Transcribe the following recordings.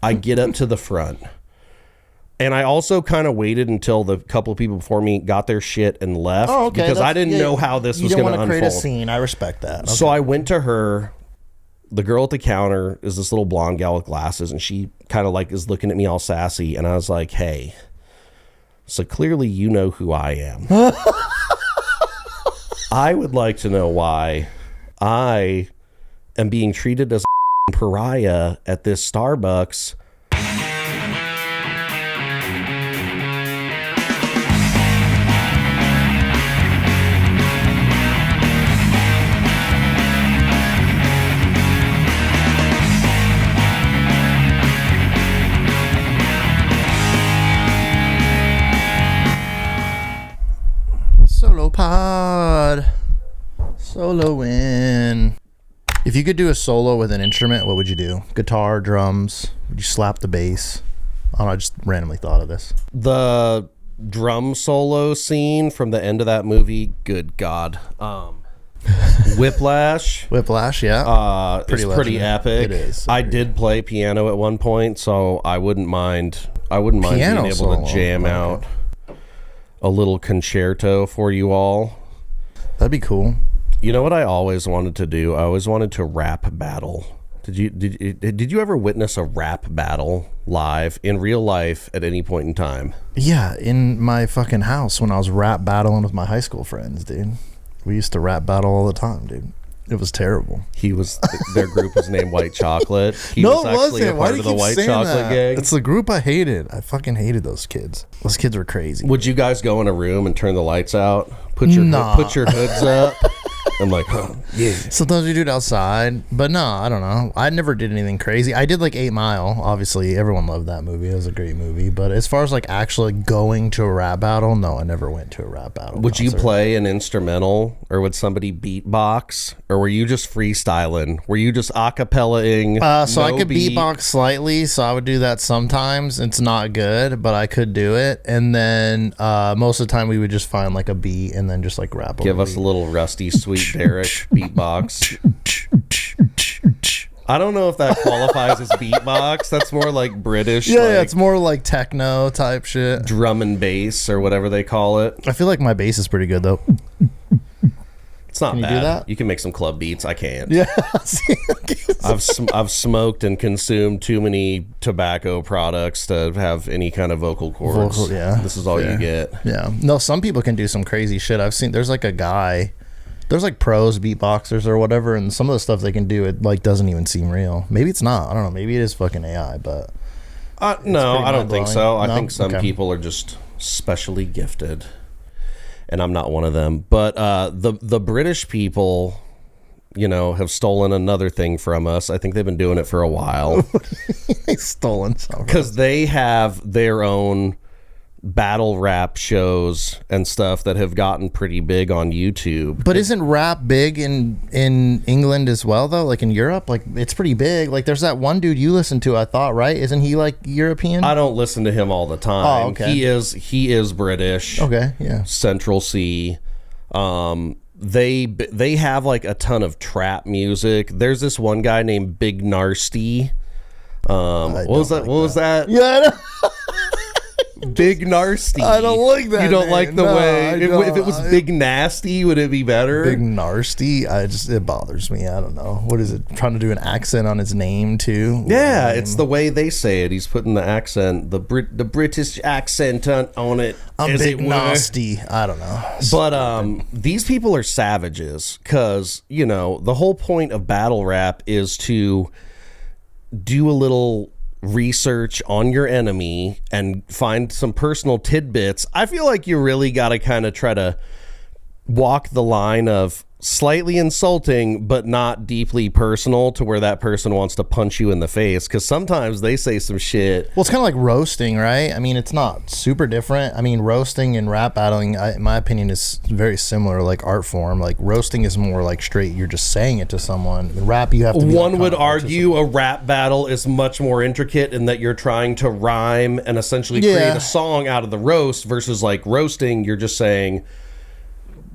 I get up to the front. And I also kind of waited until the couple of people before me got their shit and left. Oh, okay. Because I didn't know how this was going to unfold. You didn't want to create a scene. I respect that. Okay. So I went to her. The girl at the counter is this little blonde gal with glasses, and she kind of like is looking at me all sassy. And I was like, hey, so clearly you know who I am. I would like to know why I am being treated as a pariah at this Starbucks. Solo win. If you could do a solo with an instrument, what would you do? Guitar, drums? Would you slap the bass? I don't know, I just randomly thought of this. The drum solo scene from the end of that movie, good God. Whiplash. Whiplash, yeah. It's pretty epic. It is. I did play piano at one point, so I wouldn't mind being able to jam out a little concerto for you all. That'd be cool. You know what I always wanted to do? I always wanted to rap battle. Did you ever witness a rap battle live in real life at any point in time? Yeah, in my fucking house when I was rap battling with my high school friends, dude. We used to rap battle all the time, dude. It was terrible. Their group was named White Chocolate. He no, was it actually wasn't. a part of the White Chocolate gang. It's the group I hated. I fucking hated those kids. Those kids were crazy. Would you guys go in a room and turn the lights out? Put your hoods up? I'm like, oh, yeah. Sometimes we do it outside, but no, I don't know. I never did anything crazy. I did like 8 Mile. Obviously, everyone loved that movie. It was a great movie. But as far as like actually going to a rap battle, no, I never went to a rap battle. Would you play an instrumental, or would somebody beatbox, or were you just freestyling? Were you just acapella-ing? So I could beatbox slightly, so I would do that sometimes. It's not good, but I could do it. And then most of the time we would just find like a beat and then just like rap over. Give us a little Rusty Sweet Derek beatbox. I don't know if that qualifies as beatbox. That's more like British. Yeah, it's more like techno type shit. Drum and bass or whatever they call it. I feel like my bass is pretty good though. It's not bad. Can you do that? You can make some club beats. I can't. Yeah. I've smoked and consumed too many tobacco products to have any kind of vocal cords. Yeah. This is all you get. Yeah. No, some people can do some crazy shit. I've seen there's like a guy. There's like pros beatboxers or whatever, and some of the stuff they can do, it like doesn't even seem real. Maybe it's not. I don't know. Maybe it is fucking AI, but no, I don't think so. I think some people are just specially gifted, and I'm not one of them. But the British people, you know, have stolen another thing from us. I think they've been doing it for a while. They've stolen something because they have their own battle rap shows and stuff that have gotten pretty big on YouTube. But isn't rap big in England as well though? Like in Europe? Like it's pretty big. Like there's that one dude you listen to, I thought, right? Isn't he like European? I don't listen to him all the time. Oh, okay. He is British. Okay, yeah. Central C. They have like a ton of trap music. There's this one guy named Big Narsty. What was that? Yeah, I know. Big Nasty. I don't like that. You don't name. like the way. If it was Big Nasty, would it be better? Big Nasty. It bothers me. I don't know. What is it? Trying to do an accent on his name too? Yeah, it's the way they say it. He's putting the accent, the British accent on it. I'm Big Nasty. I don't know. But these people are savages because you know the whole point of battle rap is to do a little research on your enemy and find some personal tidbits. I feel like you really got to kind of try to walk the line of slightly insulting but not deeply personal to where that person wants to punch you in the face, because sometimes they say some shit. Well, it's kind of like roasting, right? I mean, it's not super different. I mean, roasting and rap battling, in my opinion, is very similar, like art form. Like roasting is more like straight, you're just saying it to someone. In rap, you have to be one would argue a rap battle is much more intricate in that you're trying to rhyme and essentially create a song out of the roast, versus like roasting, you're just saying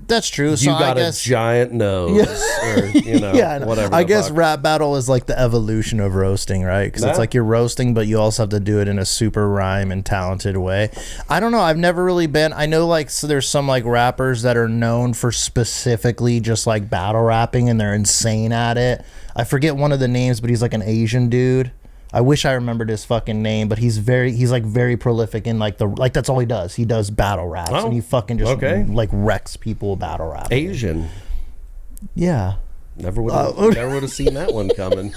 That's true. You So I got guess, a giant nose, or yeah, whatever. I the guess fuck. rap battle is like the evolution of roasting, right? Because it's Yeah. like you're roasting, but you also have to do it in a super rhyme and talented way. I don't know. I've never really been. I know like so there's some like rappers that are known for specifically just like battle rapping, and they're insane at it. I forget one of the names, but he's like an Asian dude. I wish I remembered his fucking name, but he's like very prolific in like that's all he does. He does battle raps, and he fucking just like wrecks people battle rap. Asian. Yeah. Never would have seen that one coming.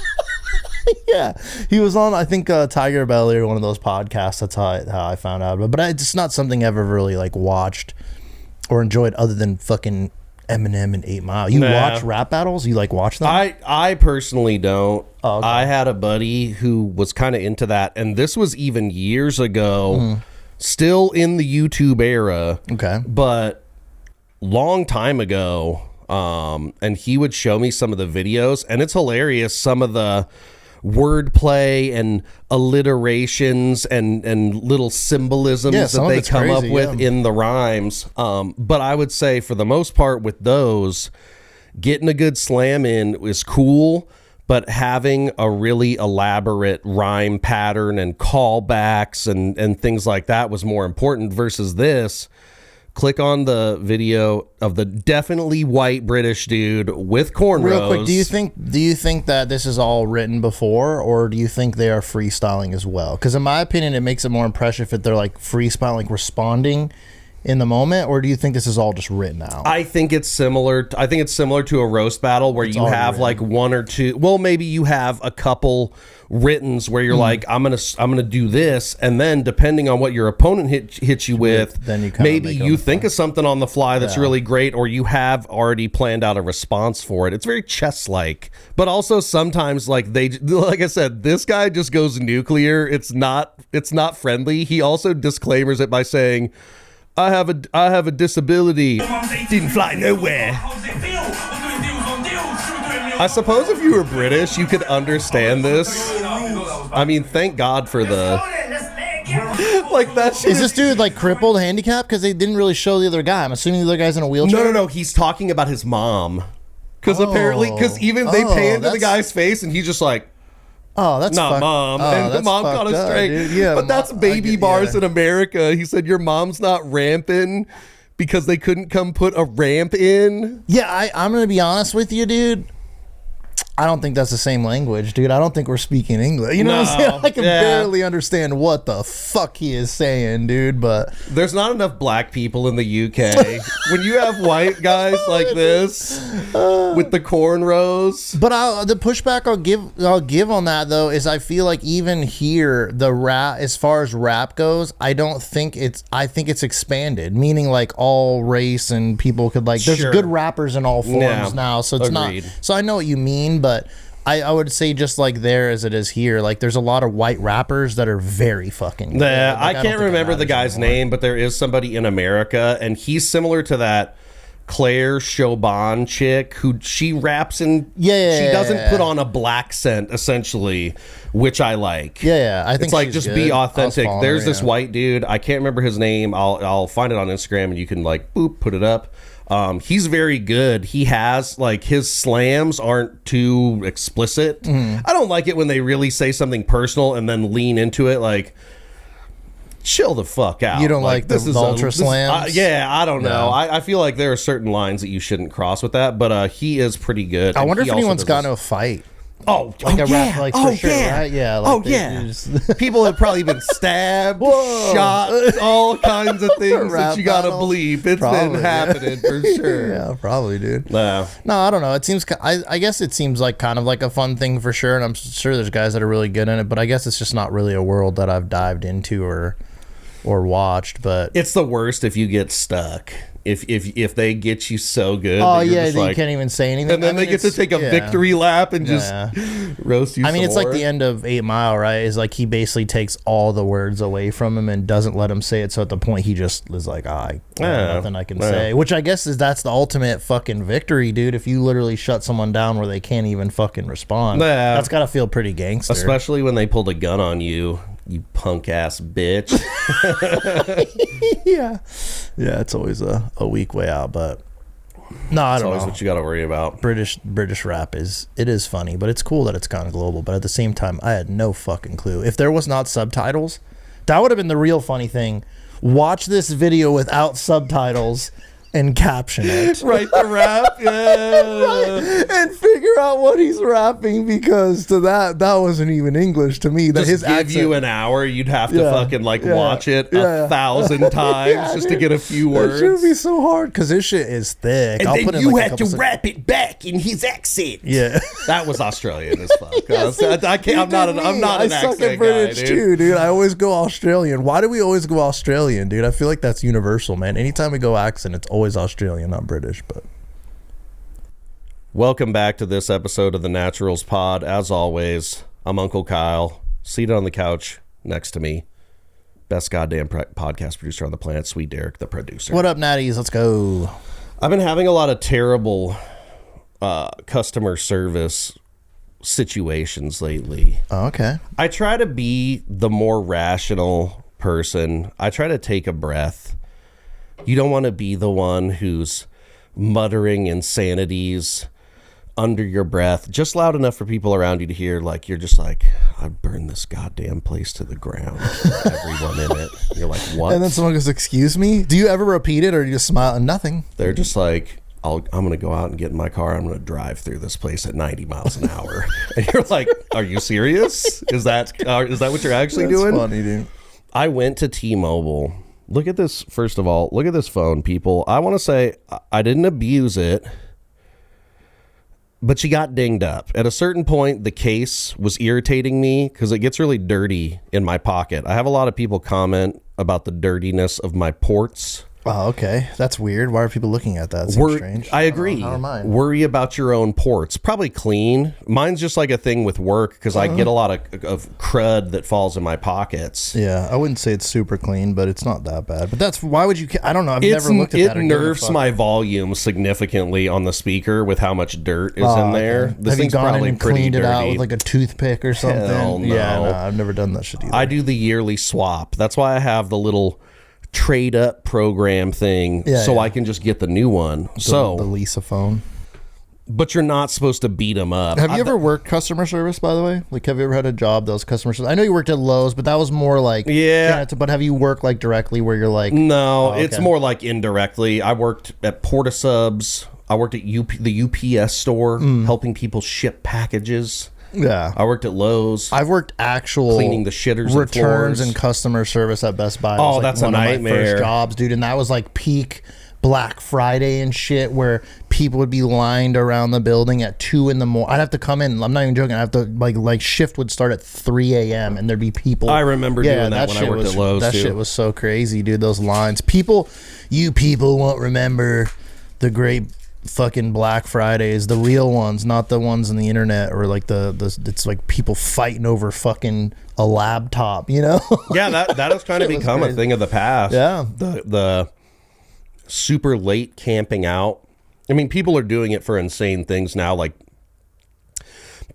Yeah, he was on I think Tiger Belly or one of those podcasts. That's how I found out. But it's not something I've ever really like watched or enjoyed other than fucking Eminem and 8 Mile. You watch rap battles? You like watch them? I personally don't. Oh, okay. I had a buddy who was kind of into that, and this was even years ago, still in the YouTube era. Okay. But long time ago, and he would show me some of the videos, and it's hilarious, some of the wordplay and alliterations and little symbolisms that they come up with in the rhymes. But I would say for the most part with those, getting a good slam in is cool, but having a really elaborate rhyme pattern and callbacks and things like that was more important versus this. Click on the video of the definitely white British dude with cornrows. Real quick, do you think that this is all written before, or do you think they are freestyling as well? Because in my opinion, it makes it more impressive if they're like freestyling, like responding in the moment, or do you think this is all just written out? I think it's similar. I think it's similar to a roast battle where you have like one or two. Well, maybe you have a couple writtens where you're like, I'm gonna do this, and then depending on what your opponent hits you with, then you maybe you think of something on the fly that's really great, or you have already planned out a response for it. It's very chess-like, but also sometimes like I said, this guy just goes nuclear. It's not friendly. He also disclaimers it by saying, I have a disability. Didn't fly nowhere. I suppose if you were British, you could understand this. I mean, thank God for the like that shit. Is this dude like crippled, handicapped? Because they didn't really show the other guy. I'm assuming the other guy's in a wheelchair. No. He's talking about his mom. Because even they pan into the guy's face and he's just like, oh, that's not mom. And the mom got him straight. Dude. Yeah, but that's baby bars in America. He said, your mom's not ramping because they couldn't come put a ramp in. Yeah, I'm going to be honest with you, dude. I don't think that's the same language, dude. I don't think we're speaking English. You know what I'm saying? I can barely understand what the fuck he is saying, dude, but... There's not enough black people in the UK. When you have white guys like this with the cornrows... But the pushback I'll give on that, though, is I feel like even here, the rap, as far as rap goes, I think it's expanded, meaning like all race and people could like... There's good rappers in all forms now, so it's Agreed. not... So I know what you mean, but I would say just like there as it is here, like there's a lot of white rappers that are very fucking good. Yeah, Like, I can't remember the guy's name, but there is somebody in America, and he's similar to that Claire Chauvin chick who she raps and she doesn't put on a black scent essentially, which I like. I think it's like she's just good. be authentic. There's her, this white dude, I can't remember his name. I'll find it on Instagram and you can like put it up. He's very good. He has like his slams aren't too explicit. I don't like it when they really say something personal and then lean into it. Like, chill the fuck out. You don't like this the ultra slams? I don't know. I feel like there are certain lines that you shouldn't cross with that. But he is pretty good. I wonder if anyone's gotten to a fight. Rap, like for sure, right? Yeah. Like people have probably been stabbed, shot, all kinds of things that you gotta bleep. It's been happening for sure. Yeah, probably, dude. No, I don't know. It seems, I guess it seems like kind of like a fun thing for sure, and I'm sure there's guys that are really good in it, but I guess it's just not really a world that I've dived into or watched. But it's the worst if you get stuck. If they get you so good, then you can't even say anything, and then they get to take a victory lap and just roast you. I mean, it's more. like the end of 8 Mile, right? Is like he basically takes all the words away from him and doesn't let him say it. So at the point, he just is like, I have nothing I can say. Which I guess that's the ultimate fucking victory, dude. If you literally shut someone down where they can't even fucking respond, that's gotta feel pretty gangster. Especially when they pulled a gun on you. You punk ass bitch. Yeah, it's always a weak way out, but No, I That's don't always know. what you got to worry about. British rap is funny, but it's cool that it's kind of global. But at the same time, I had no fucking clue. If there was not subtitles, that would have been the real funny thing. Watch this video without subtitles and caption it. Right, the rap, yeah. Right. And figure out what he's rapping, because to that wasn't even English to me. That Just his give accent, you an hour, you'd have to fucking watch it 1,000 times just to get a few words. It should be so hard because this shit is thick. And I'll then put in you like a had to couple rap it back in his accent. Yeah. That was Australian as fuck. I can't. I'm not an I suck accent at British guy, too, dude. I always go Australian. Why do we always go Australian, dude? I feel like that's universal, man. Anytime we go accent, it's always Australian, not British. But welcome back to this episode of the Naturals Pod. As always, I'm Uncle Kyle, seated on the couch next to me. Best goddamn podcast producer on the planet, Sweet Derek, the producer. what up, natties? Let's go. I've been having a lot of terrible customer service situations lately. Oh, okay. I try to be the more rational person. I try to take a breath. You don't want to be the one who's muttering insanities under your breath, just loud enough for people around you to hear. Like, you're just like, I've burned this goddamn place to the ground. Everyone in it. You're like, what? And then someone goes, "Excuse me." Do you ever repeat it, or do you just smile and nothing? They're just like, I'm going to go out and get in my car. I'm going to drive through this place at 90 miles an hour. And you're like, are you serious? Is that what you're actually doing? That's funny, dude. I went to T-Mobile. Look at this. First of all, look at this phone, people. I want to say I didn't abuse it, but she got dinged up. At a certain point, the case was irritating me because it gets really dirty in my pocket. I have a lot of people comment about the dirtiness of my ports. Oh, okay. That's weird. Why are people looking at that? It seems strange. I agree. How am I? Worry about your own ports. Probably clean. Mine's just like a thing with work because I get a lot of crud that falls in my pockets. Yeah, I wouldn't say it's super clean, but it's not that bad. But that's why would you? I don't know. I've never looked at that. It nerfs my volume significantly on the speaker with how much dirt is in there. Okay. This Have you thing's gone in probably and pretty cleaned dirty. it out with like a toothpick or something? Hell no. Yeah, no, I've never done that shit either. I do the yearly swap. That's why I have the little trade up program thing, I can just get the new one. the Lisa phone. But you're not supposed to beat them up. Have you ever worked customer service, by the way? Like, have you ever had a job that was customer service? I know you worked at Lowe's, but that was more like but have you worked like directly where you're like? No, it's more like indirectly. I worked at Porta Subs. I worked at the UPS store, helping people ship packages. Yeah, I worked at Lowe's. I've worked actual cleaning the shitters, returns, and customer service at Best Buy. Oh, was that's one a of my nightmare. first jobs, dude, and that was like peak Black Friday and shit, where people would be lined around the building at 2 in the morning. I'd have to come in. I'm not even joking. I have to like shift would start at 3 a.m. and there'd be people. I remember doing that when I worked at Lowe's. That too. shit was so crazy, dude. Those lines, you people won't remember the great fucking Black Fridays, the real ones, not the ones on the internet or like the it's like people fighting over fucking a laptop, you know? Yeah, that has kind of become a thing of the past. Yeah, the super late camping out. I mean, people are doing it for insane things now, like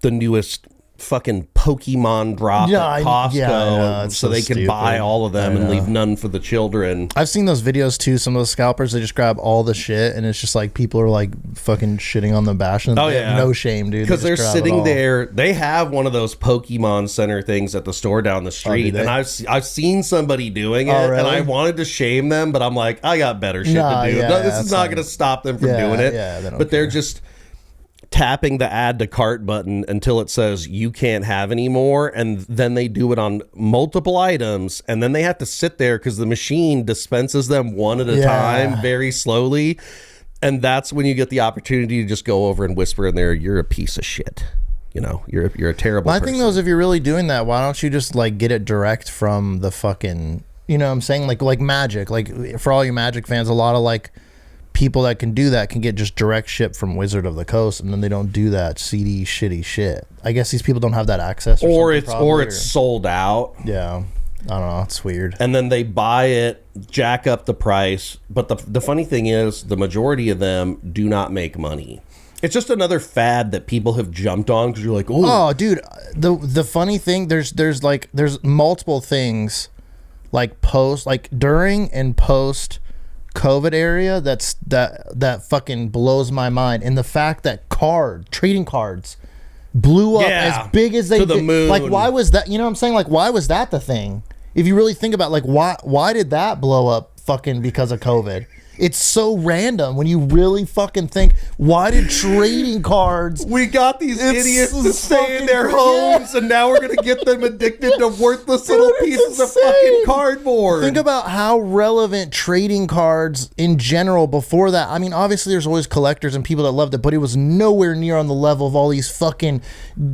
the newest fucking Pokemon drop at Costco, so they can buy all of them and leave none for the children. I've seen those videos too. Some of those scalpers, they just grab all the shit, and it's just like people are like fucking shitting on them, bashing them. No shame, dude. Because they're sitting there. They have one of those Pokemon Center things at the store down the street, and I've seen somebody doing it, and I wanted to shame them, but I'm like, I got better shit to do. This is not going to stop them from doing it. But they're just tapping the add to cart button until it says you can't have any more, and then they do it on multiple items, and then they have to sit there because the machine dispenses them one at a time very slowly, and that's when you get the opportunity to just go over and whisper in there, you're a piece of shit, you know, you're a terrible person. I think those, if you're really doing that, why don't you just like get it direct from the fucking, you know what I'm saying, like Magic, like for all you Magic fans, a lot of like people that can do that can get just direct ship from Wizard of the Coast, and then they don't do that seedy shitty shit. I guess these people don't have that access, or it's sold out. Yeah, I don't know, it's weird. And then they buy it, jack up the price, but the funny thing is the majority of them do not make money. It's just another fad that people have jumped on because you're like, oh dude, the funny thing, there's multiple things like during and post COVID area that fucking blows my mind. And the fact that trading cards blew up as big as they to the did. moon. Like, why was that? You know what I'm saying? Like, why was that the thing? If you really think about, like, why did that blow up fucking because of COVID? It's so random when you really fucking think, why did trading cards... We got these idiots to stay in their homes, and now we're going to get them addicted to worthless little pieces of fucking cardboard. Think about how relevant trading cards in general before that. I mean, obviously there's always collectors and people that loved it, but it was nowhere near on the level of all these fucking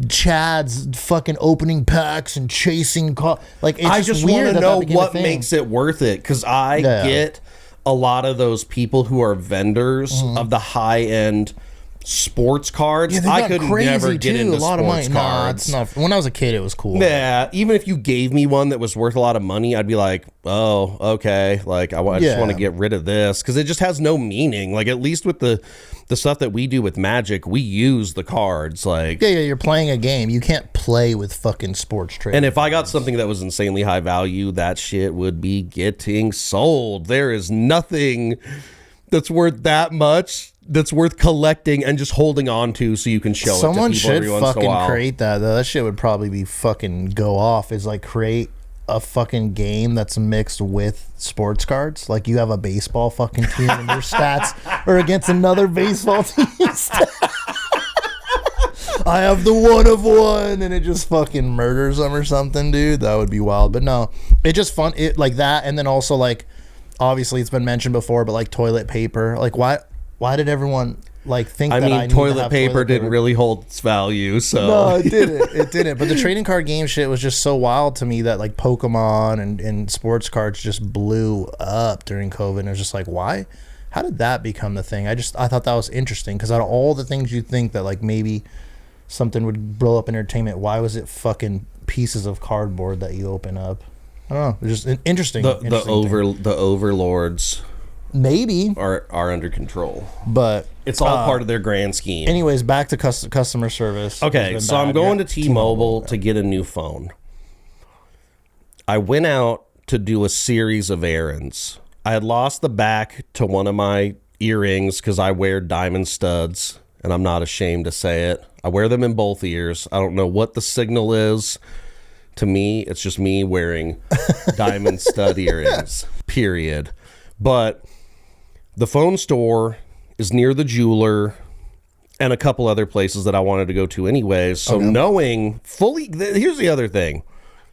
chads fucking opening packs and chasing like, it's I just want to know what thing. makes it worth it, because I get a lot of those people who are vendors of the high-end sports cards. I could never get into sports cards. Nah, it's not. When I was a kid, it was cool. Yeah, even if you gave me one that was worth a lot of money, I'd be like, oh, okay. Like, I just want to get rid of this, because it just has no meaning. Like, at least with the stuff that we do with Magic, we use the cards. Like, yeah, you're playing a game. You can't play with fucking sports trading. And if I got something that was insanely high value, that shit would be getting sold. There is nothing that's worth that much that's worth collecting and just holding on to so you can show Someone it to people every once in a while. Someone should fucking create that, though. That shit would probably be fucking go off. Is like create a fucking game that's mixed with sports cards. Like, you have a baseball fucking team and your stats are against another baseball team's I have the 1 of 1, and it just fucking murders them or something, dude. That would be wild. But no, it's just fun. It like that, and then also, like, obviously it's been mentioned before, but like toilet paper. Like, why did everyone like think that I need toilet paper didn't really hold its value, so no, it didn't. It didn't. But the trading card game shit was just so wild to me that like Pokemon and sports cards just blew up during COVID. And it was just like, why? How did that become the thing? I thought that was interesting, because out of all the things you think that like maybe something would blow up entertainment, why was it fucking pieces of cardboard that you open up? I don't know. It's just an interesting. The overlords maybe are under control, but it's all part of their grand scheme. Anyways, back to customer service. Okay, so I'm going to T-Mobile to get a new phone. I went out to do a series of errands. I had lost the back to one of my earrings because I wear diamond studs, and I'm not ashamed to say it. I wear them in both ears. I don't know what the signal is. To me, it's just me wearing diamond stud earrings, period. But the phone store is near the jeweler and a couple other places that I wanted to go to anyways. So knowing fully, here's the other thing.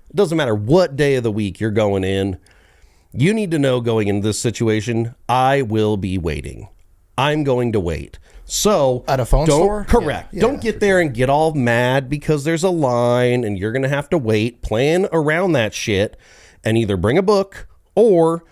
It doesn't matter what day of the week you're going in. You need to know going into this situation, I will be waiting. I'm going to wait. So at a phone store? Correct. Yeah, don't get there and get all mad because there's a line and you're going to have to wait. Plan around that shit and either bring a book or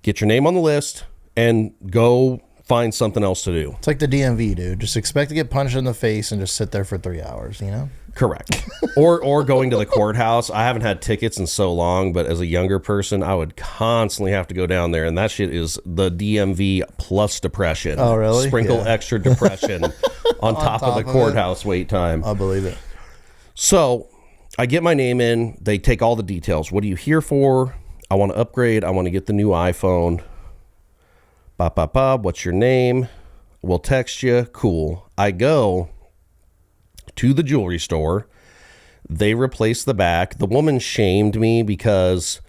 get your name on the list and go find something else to do. It's like the DMV, dude. Just expect to get punched in the face and just sit there for 3 hours, you know? Correct. or going to the courthouse. I haven't had tickets in so long, but as a younger person, I would constantly have to go down there, and that shit is the DMV plus depression. Oh, really? Sprinkle extra depression on top of the courthouse wait time. I believe it. So I get my name in. They take all the details. What are you here for? I want to upgrade. I want to get the new iPhone. Bob, what's your name? We'll text you. Cool. I go to the jewelry store. They replace the back. The woman shamed me because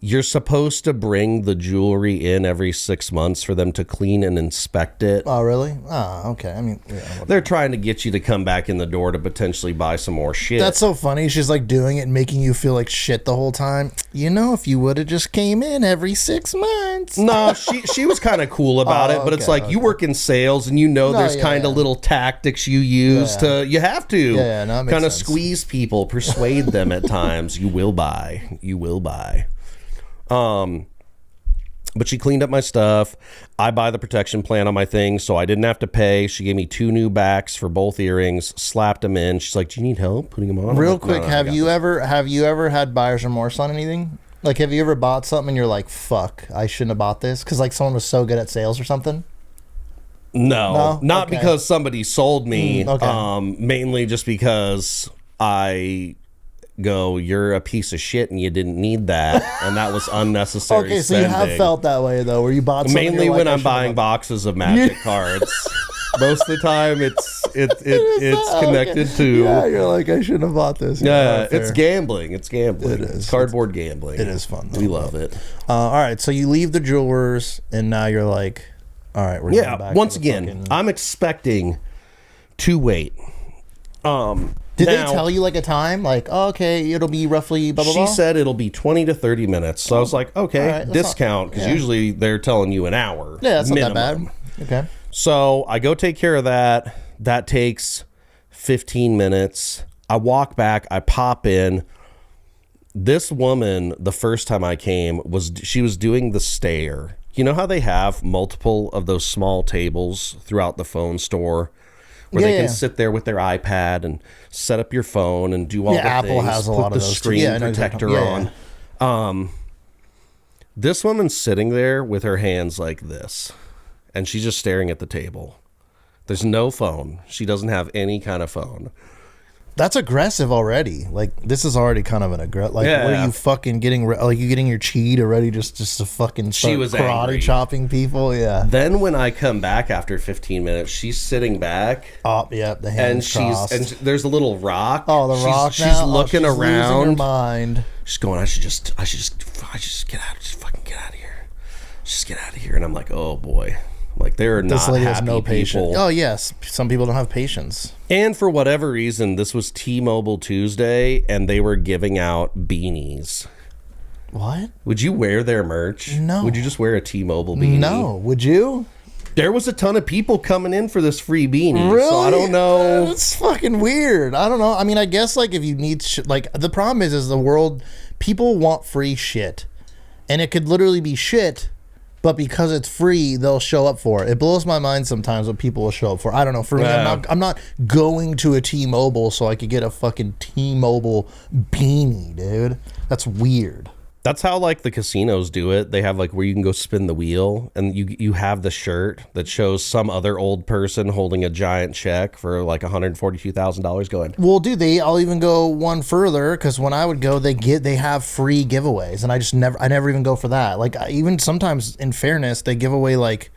you're supposed to bring the jewelry in every 6 months for them to clean and inspect it. Oh, really? Oh, okay. I mean, yeah, they're trying to get you to come back in the door to potentially buy some more shit. That's so funny. She's like doing it and making you feel like shit the whole time. You know, if you would have just came in every 6 months. No, she was kind of cool about it, but it's like you work in sales and you know there's kind of little tactics you use you have to kind of squeeze people, persuade them at times. You will buy. But she cleaned up my stuff. I buy the protection plan on my thing, so I didn't have to pay. She gave me 2 new backs for both earrings, slapped them in. She's like, "Do you need help putting them on?" Real quick, have you ever had buyer's remorse on anything? Like, have you ever bought something and you're like, "Fuck, I shouldn't have bought this," because like someone was so good at sales or something? No, not because somebody sold me. Mainly just because I go, you're a piece of shit and you didn't need that, and that was unnecessary. Okay, so you have felt that way though, where you bought something mainly when I'm buying boxes of Magic cards. Most of the time, it's connected to. Yeah, you're like, I shouldn't have bought this. Yeah, it's gambling. It's gambling. It is. It's cardboard gambling. It is fun. We love it. All right, so you leave the jewelers, and now you're like, all right, we're going back. Once again, I'm expecting to wait. Did they tell you like a time? Like, oh, okay, it'll be roughly blah, blah, blah? She said it'll be 20 to 30 minutes. So I was like, okay, right, discount, because usually they're telling you an hour. Yeah, that's minimum. not that bad. Okay. So I go take care of that. That takes 15 minutes. I walk back. I pop in. This woman, the first time I came, she was doing the stare. You know how they have multiple of those small tables throughout the phone store where they can sit there with their iPad and set up your phone and do all the Apple things. Has a put lot the of those screen protector on. This woman's sitting there with her hands like this, and she's just staring at the table. There's no phone. She doesn't have any kind of phone. That's aggressive already. Like, this is already kind of an aggressive. Like, what are you fucking getting? Like, you getting your cheetah ready just to fucking start karate chopping people? Yeah. Then when I come back after 15 minutes, she's sitting back. Oh, yeah, the hands crossed. And there's a little rock. Oh, the rock. She's looking around. Losing her mind. She's going, I should just get out. Just fucking get out of here. Just get out of here. And I'm like, oh boy. Like, there are not happy has no patience. Oh, yes. Some people don't have patience. And for whatever reason, this was T-Mobile Tuesday, and they were giving out beanies. What? Would you wear their merch? No. Would you just wear a T-Mobile beanie? No. Would you? There was a ton of people coming in for this free beanie. Really? So I don't know. That's fucking weird. I don't know. I mean, I guess, like, if you need like, the problem is the world, people want free shit. And it could literally be shit, but because it's free, they'll show up for it. It blows my mind sometimes what people will show up for. I don't know. For me, I'm not going to a T-Mobile so I could get a fucking T-Mobile beanie, dude. That's weird. That's how, like, the casinos do it. They have, like, where you can go spin the wheel, and you have the shirt that shows some other old person holding a giant check for, like, $142,000 going. Well, dude, I'll even go one further, because when I would go, they have free giveaways, and I never even go for that. Like, even sometimes, in fairness, they give away, like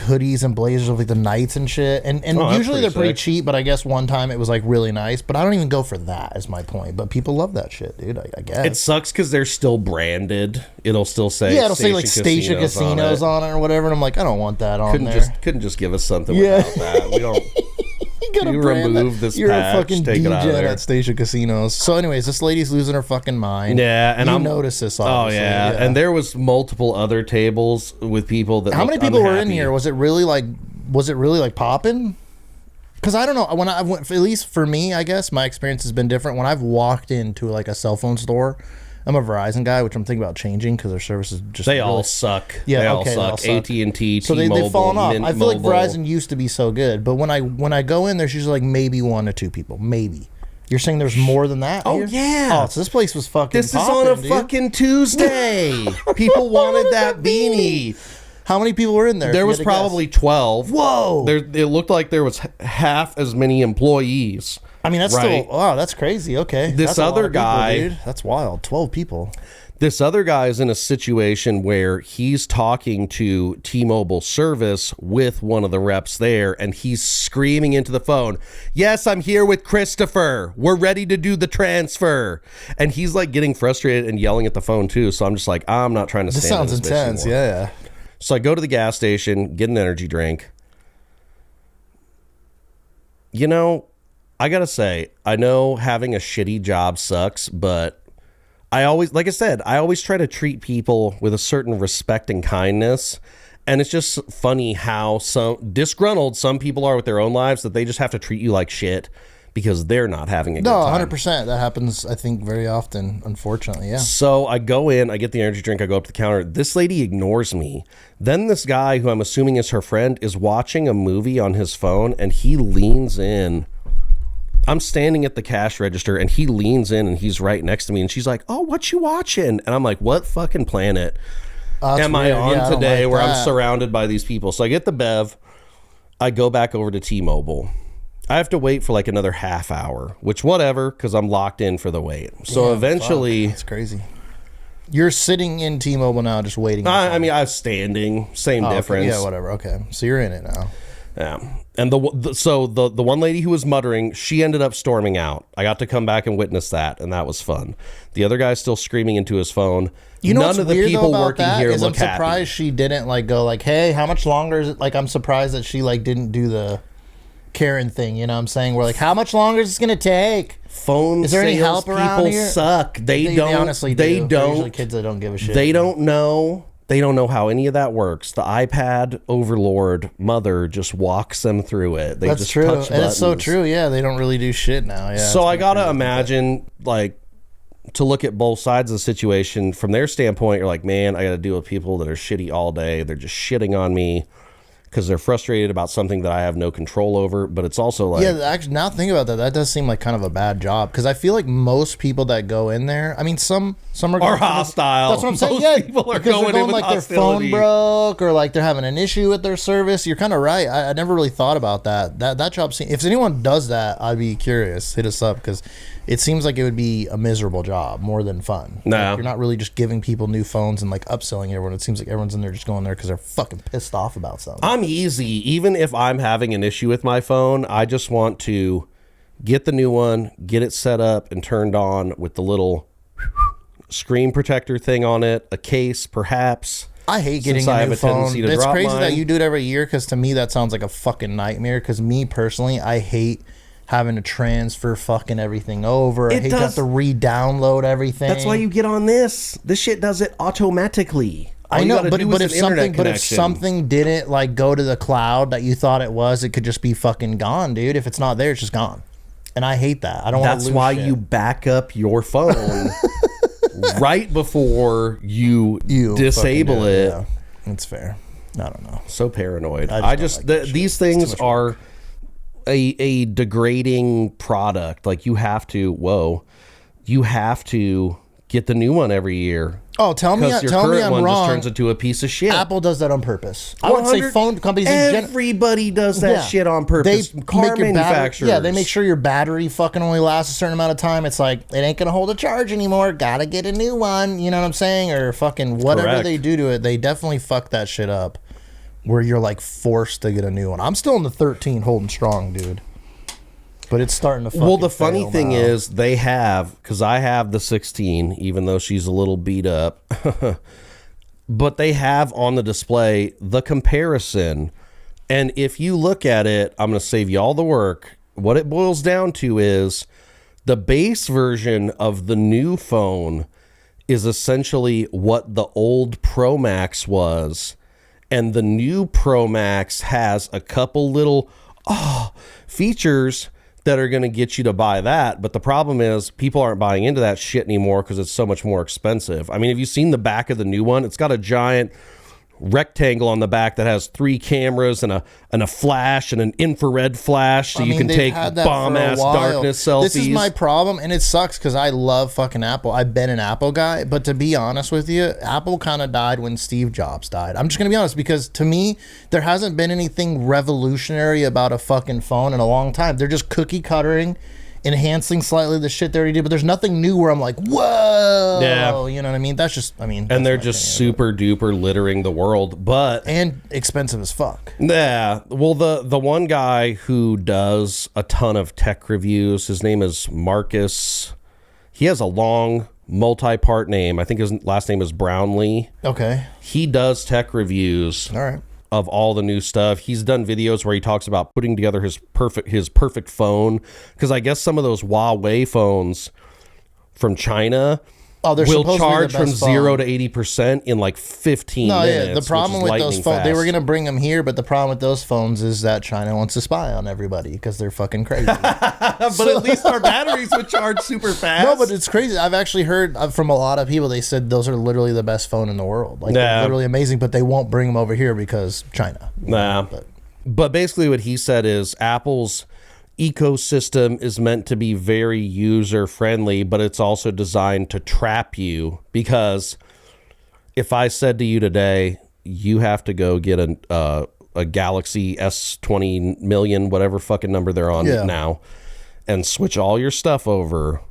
hoodies and blazers of, like, the Knights and shit, and usually they're pretty cheap, but I guess one time it was, like, really nice, but I don't even go for that, is my point. But people love that shit, dude. I guess it sucks because they're still branded. It'll still say it'll say like Station Casinos on it or whatever, and I'm like, I don't want that on there. Couldn't just give us something without that. We don't. You remove this You're patch, a fucking take it out of DJ there. at Station Casinos. So anyways, this lady's losing her fucking mind. Yeah, and I noticed this, obviously. Oh, yeah. And there was multiple other tables with people that How many people were in here? Was it really like popping? Because I don't know. When I went, at least for me, I guess, my experience has been different. When I've walked into, like, a cell phone store, I'm a Verizon guy, which I'm thinking about changing because their service is just all suck. Yeah, they okay, all suck. AT&T, T-Mobile, so they've fallen off. I feel like Mobile. Verizon used to be so good, but when I go in, there's usually like maybe 1 or 2 people, maybe. You're saying there's more than that? Oh, here? yeah. Oh, so this place was fucking. This is on a fucking Tuesday. People wanted that beanie. How many people were in there? There was probably 12. Whoa. It looked like there was half as many employees. I mean, that's still, wow, that's crazy. Okay. This other guy, dude. That's wild. 12 people. This other guy is in a situation where he's talking to T-Mobile service with one of the reps there, and he's screaming into the phone, "Yes, I'm here with Christopher. We're ready to do the transfer." And he's like getting frustrated and yelling at the phone too. So I'm just like, I'm not trying to stand. This sounds in this intense. Yeah. So I go to the gas station, get an energy drink. You know, I gotta say, I know having a shitty job sucks, but I always, like I said, I always try to treat people with a certain respect and kindness. And it's just funny how disgruntled some people are with their own lives that they just have to treat you like shit because they're not having a good time. No, 100%. That happens, I think, very often, unfortunately, yeah. So I go in, I get the energy drink, I go up to the counter. This lady ignores me. Then this guy, who I'm assuming is her friend, is watching a movie on his phone, and he leans in. I'm standing at the cash register, and he leans in, and he's right next to me, and she's like, "Oh, what you watching?" And I'm like, "What fucking planet am I on today where I'm surrounded by these people?" So I get the Bev. I go back over to T-Mobile. I have to wait for like another half hour, which whatever, because I'm locked in for the wait. So eventually... That's crazy. You're sitting in T-Mobile now just waiting. I mean, I was standing. Same difference. Okay. Yeah, whatever. Okay. So you're in it now. Yeah. And the one lady who was muttering, she ended up storming out. I got to come back and witness that, and that was fun. The other guy's still screaming into his phone. None of the people working here look happy. I'm surprised she didn't like go like, hey, how much longer is it? Like, I'm surprised that she like didn't do the Karen thing. You know what I'm saying? We're like, how much longer is this going to take? Phone. Is there any help around here? Suck. They honestly do. They don't. They're usually kids that don't give a shit. They don't know. They don't know how any of that works. The iPad overlord mother just walks them through it. They That's just true. touch And it's so true. Yeah, they don't really do shit now. Yeah. So I gotta imagine, like, to look at both sides of the situation from their standpoint. You're like, man, I got to deal with people that are shitty all day. They're just shitting on me because they're frustrated about something that I have no control over. But it's also like, yeah, actually, now think about that. That does seem like kind of a bad job because I feel like most people that go in there, I mean, some are hostile. That's what I'm saying. Most people are going in with like hostility. Their phone broke or like they're having an issue with their service. You're kind of right. I never really thought about that. That job. If anyone does that, I'd be curious. Hit us up because it seems like it would be a miserable job more than fun. No. Like, you're not really just giving people new phones and like upselling everyone. It seems like everyone's in there just going there because they're fucking pissed off about something. I'm easy. Even if I'm having an issue with my phone, I just want to get the new one, get it set up and turned on with the little screen protector thing on it, a case perhaps. I hate getting a new phone. It's crazy that you do it every year because to me that sounds like a fucking nightmare because me personally, I hate having to transfer fucking everything over. I hate to have to re-download everything. That's why you get on this. This shit does it automatically. I know, but if something didn't like go to the cloud that you thought it was, it could just be fucking gone, dude. If it's not there, it's just gone. And I hate that. I don't want to lose shit. That's why you back up your phone right before you disable it. Yeah. That's fair. I don't know. So paranoid. These things are a degrading product. Like you have to get the new one every year. Oh, tell me I'm wrong. Just turns into a piece of shit. Apple does that on purpose. I would say phone companies. Everybody does that shit on purpose. Car manufacturers. They make sure your battery fucking only lasts a certain amount of time. It's like it ain't gonna hold a charge anymore. Gotta get a new one. You know what I'm saying? Or fucking whatever they do to it, they definitely fuck that shit up. Where you're like forced to get a new one. I'm still in the 13 holding strong, dude. But it's starting to fucking Well, the funny thing is they have, because I have the 16, even though she's a little beat up. But they have on the display the comparison. And if you look at it, I'm going to save you all the work. What it boils down to is the base version of the new phone is essentially what the old Pro Max was. And the new Pro Max has a couple little features that are going to get you to buy that. But the problem is people aren't buying into that shit anymore because it's so much more expensive. I mean, have you seen the back of the new one? It's got a giant rectangle on the back that has 3 cameras and a flash and an infrared flash so you can take bomb-ass darkness selfies. This is my problem, and it sucks because I love fucking Apple. I've been an Apple guy, but to be honest with you, Apple kind of died when Steve Jobs died. I'm just going to be honest because to me, there hasn't been anything revolutionary about a fucking phone in a long time. They're just cookie-cuttering, enhancing slightly the shit they already did, but there's nothing new where I'm like, whoa, you know what I mean? And they're just super duper littering the world, and expensive as fuck. Yeah, well, the one guy who does a ton of tech reviews, his name is Marcus. He has a long multi-part name. I think his last name is Brownlee. Okay. He does tech reviews. All right. Of all the new stuff. He's done videos where he talks about putting together his perfect phone, because I guess some of those Huawei phones from China will charge from 0 to 80% in like 15 minutes. Yeah, the problem with those phones, they were going to bring them here, but the problem with those phones is that China wants to spy on everybody because they're fucking crazy. But at least our batteries would charge super fast. No, but it's crazy. I've actually heard from a lot of people, they said those are literally the best phone in the world. Like, they're literally amazing, but they won't bring them over here because China. But basically what he said is Apple's ecosystem is meant to be very user friendly, but it's also designed to trap you, because if I said to you today, you have to go get a a Galaxy S20 million, whatever fucking number they're on now, and switch all your stuff over,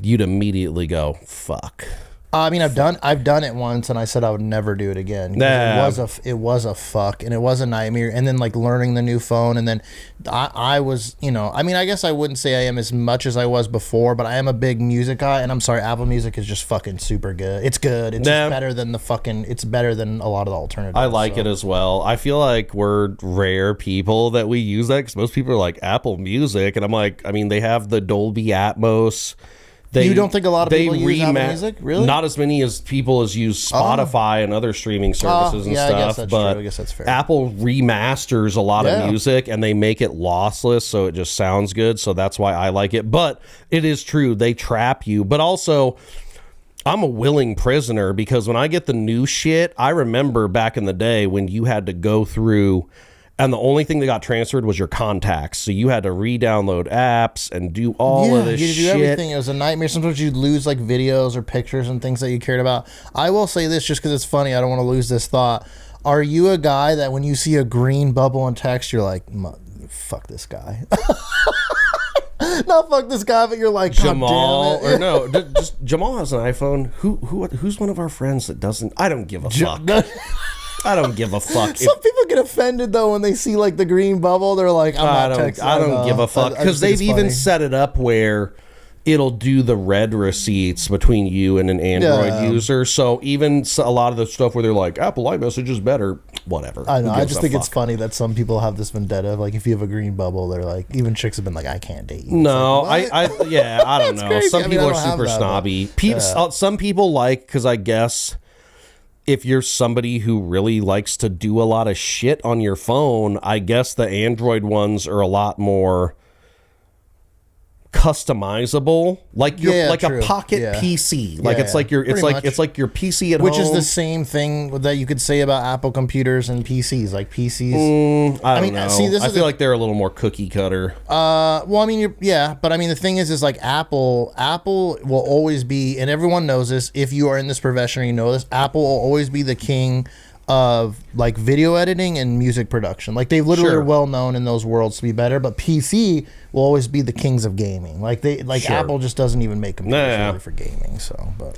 you'd immediately go, fuck. I mean, I've done it once, and I said I would never do it again. It was a fuck, and it was a nightmare. And then like learning the new phone, and then I was, I mean, I guess I wouldn't say I am as much as I was before, but I am a big music guy, and I'm sorry, Apple Music is just fucking super good. It's good. It's just better than it's better than a lot of the alternatives. I like it as well. I feel like we're rare people that we use that, because most people are like Apple Music, and I'm like, I mean, they have the Dolby Atmos. You don't think a lot of people use Apple Music? Really? Not as many as people as use Spotify and other streaming services and stuff. I guess that's but true. I guess that's fair. Apple remasters a lot of music, and they make it lossless, so it just sounds good. So that's why I like it. But it is true, they trap you. But also, I'm a willing prisoner, because when I get the new shit, I remember back in the day when you had to go through, and the only thing that got transferred was your contacts. So you had to re-download apps and do all of this shit. You had to do everything. It was a nightmare. Sometimes you'd lose like videos or pictures and things that you cared about. I will say this just because it's funny. I don't want to lose this thought. Are you a guy that when you see a green bubble in text, you're like, fuck this guy? Not fuck this guy, but you're like, Jamal, damn it. or no, just Jamal has an iPhone. Who's one of our friends that doesn't? I don't give a fuck. I don't give a fuck. Some people get offended though when they see like the green bubble. They're like, I don't give a fuck, because they've even set it up where it'll do the read receipts between you and an Android user. So even a lot of the stuff where they're like, Apple iMessage is better, whatever. I know. I just think it's funny that some people have this vendetta. Like if you have a green bubble, they're like, even chicks have been like, I can't date you. No, like, I don't know. Crazy. Some people are super snobby. Some people like, because I guess if you're somebody who really likes to do a lot of shit on your phone, I guess the Android ones are a lot more customizable, like a pocket PC. Like it's like your PC at home. Which is the same thing that you could say about Apple computers and PCs. Like PCs, I don't know. See, I feel like they're a little more cookie cutter. Well, I mean, but I mean, the thing is like Apple will always be, and everyone knows this. If you are in this profession, you know this. Apple will always be the king of like video editing and music production. Like they literally are well known in those worlds to be better, but PC will always be the kings of gaming. Like Apple just doesn't even make computers really for gaming. So, but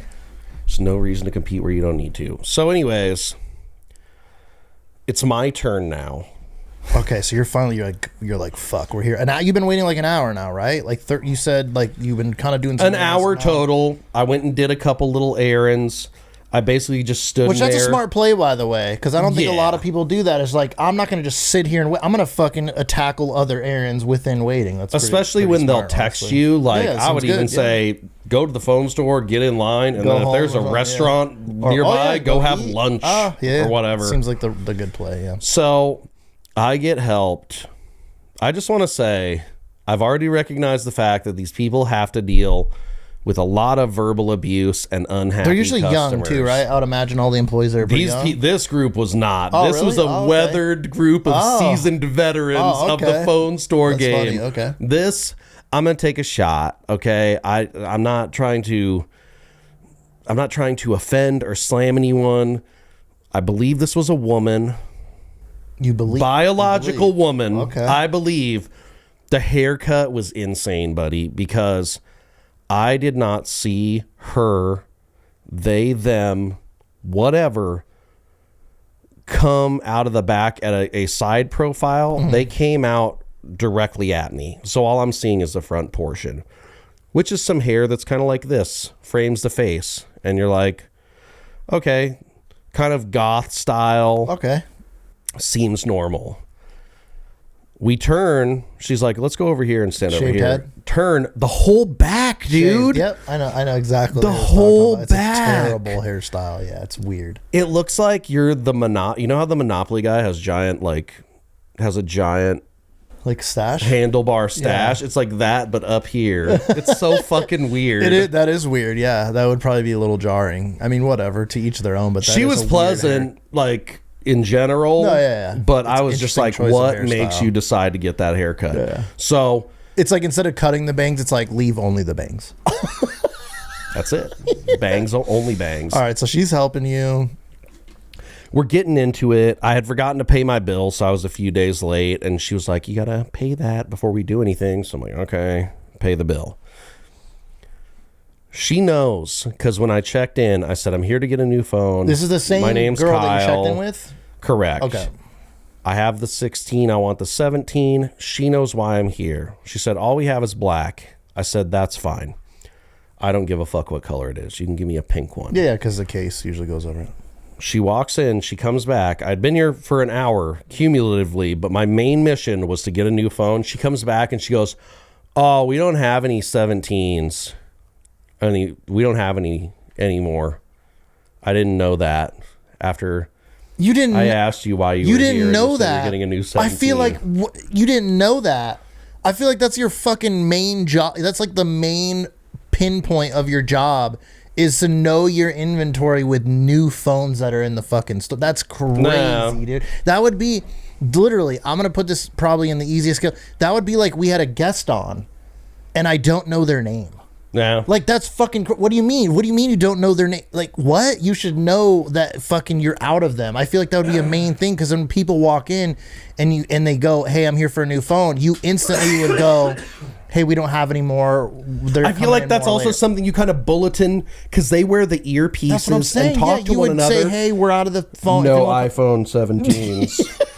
there's no reason to compete where you don't need to. So anyways, it's my turn now. Okay, so you're like fuck, we're here. And now you've been waiting like an hour now, right? Like you said, like you've been kind of doing an hour total. I went and did a couple little errands. I basically just stood Which there. That's a smart play, by the way, because I don't think a lot of people do that. It's like, I'm not going to just sit here and wait. I'm going to fucking tackle other errands within waiting. That's especially when they'll text you. Like, I would even say, go to the phone store, get in line, and then if there's a restaurant nearby, go have lunch or whatever. Seems like the good play, yeah. So I get helped. I just want to say, I've already recognized the fact that these people have to deal with a lot of verbal abuse and unhappy They're usually customers. young too, right? I would imagine all the employees are pretty young. This group was not. This was a weathered group of seasoned veterans of the phone store game. Funny. Okay. This, I'm gonna take a shot. Okay, I'm not trying to offend or slam anyone. I believe this was a woman. You believe? Biological woman. Okay. I believe the haircut was insane, buddy, because I did not see her, they, them, whatever, come out of the back at a side profile. Mm-hmm. They came out directly at me. So all I'm seeing is the front portion, which is some hair that's kind of like this, frames the face. And you're like, okay, kind of goth style. Okay. Seems normal. We turn. She's like, let's go over here and stand over here. Head. Turn the whole back, dude. Shaved. Yep, I know exactly. The whole back. It's a terrible hairstyle. Yeah, it's weird. It looks like you're the You know how the Monopoly guy has a giant stash, handlebar stash. Yeah. It's like that, but up here. It's so fucking weird. That is weird. Yeah, that would probably be a little jarring. I mean, whatever. To each their own. But she was pleasant. Like. In general, but I was just like, what makes you decide to get that haircut? Yeah. So it's like, instead of cutting the bangs, it's like, leave only the bangs. That's it. Bangs, only bangs. All right, so she's helping you. we're getting into it. I had forgotten to pay my bill, so I was a few days late. And she was like, you got to pay that before we do anything. So I'm like, okay, pay the bill. She knows, because when I checked in, I said, I'm here to get a new phone. This is the same My name's girl Kyle. that you checked in with? Correct. Okay. I have the 16. I want the 17. She knows why I'm here. She said, all we have is black. I said, that's fine. I don't give a fuck what color it is. You can give me a pink one. Yeah, because the case usually goes over it. She walks in. She comes back. I'd been here for an hour cumulatively, but my main mission was to get a new phone. She comes back and she goes, oh, we don't have any 17s. We don't have any anymore. I didn't know that after you didn't. I asked you why you were didn't here. know You said that. you're getting a new 17. I feel like you didn't know that. I feel like that's your fucking main job. That's like the main pinpoint of your job is to know your inventory with new phones that are in the fucking store. That's crazy, dude. That would be literally. I'm gonna put this probably in the easiest skill. That would be like we had a guest on, and I don't know their name. Yeah. Like, that's fucking... What do you mean? What do you mean you don't know their name? Like, what? You should know that fucking you're out of them. I feel like that would be a main thing, because when people walk in and they go, hey, I'm here for a new phone, you instantly would go, hey, we don't have any more. I feel like that's also something you kind of bulletin, because they wear the earpieces that's what I'm saying. and talk to one another. You would say, hey, we're out of the phone. No iPhone 17s.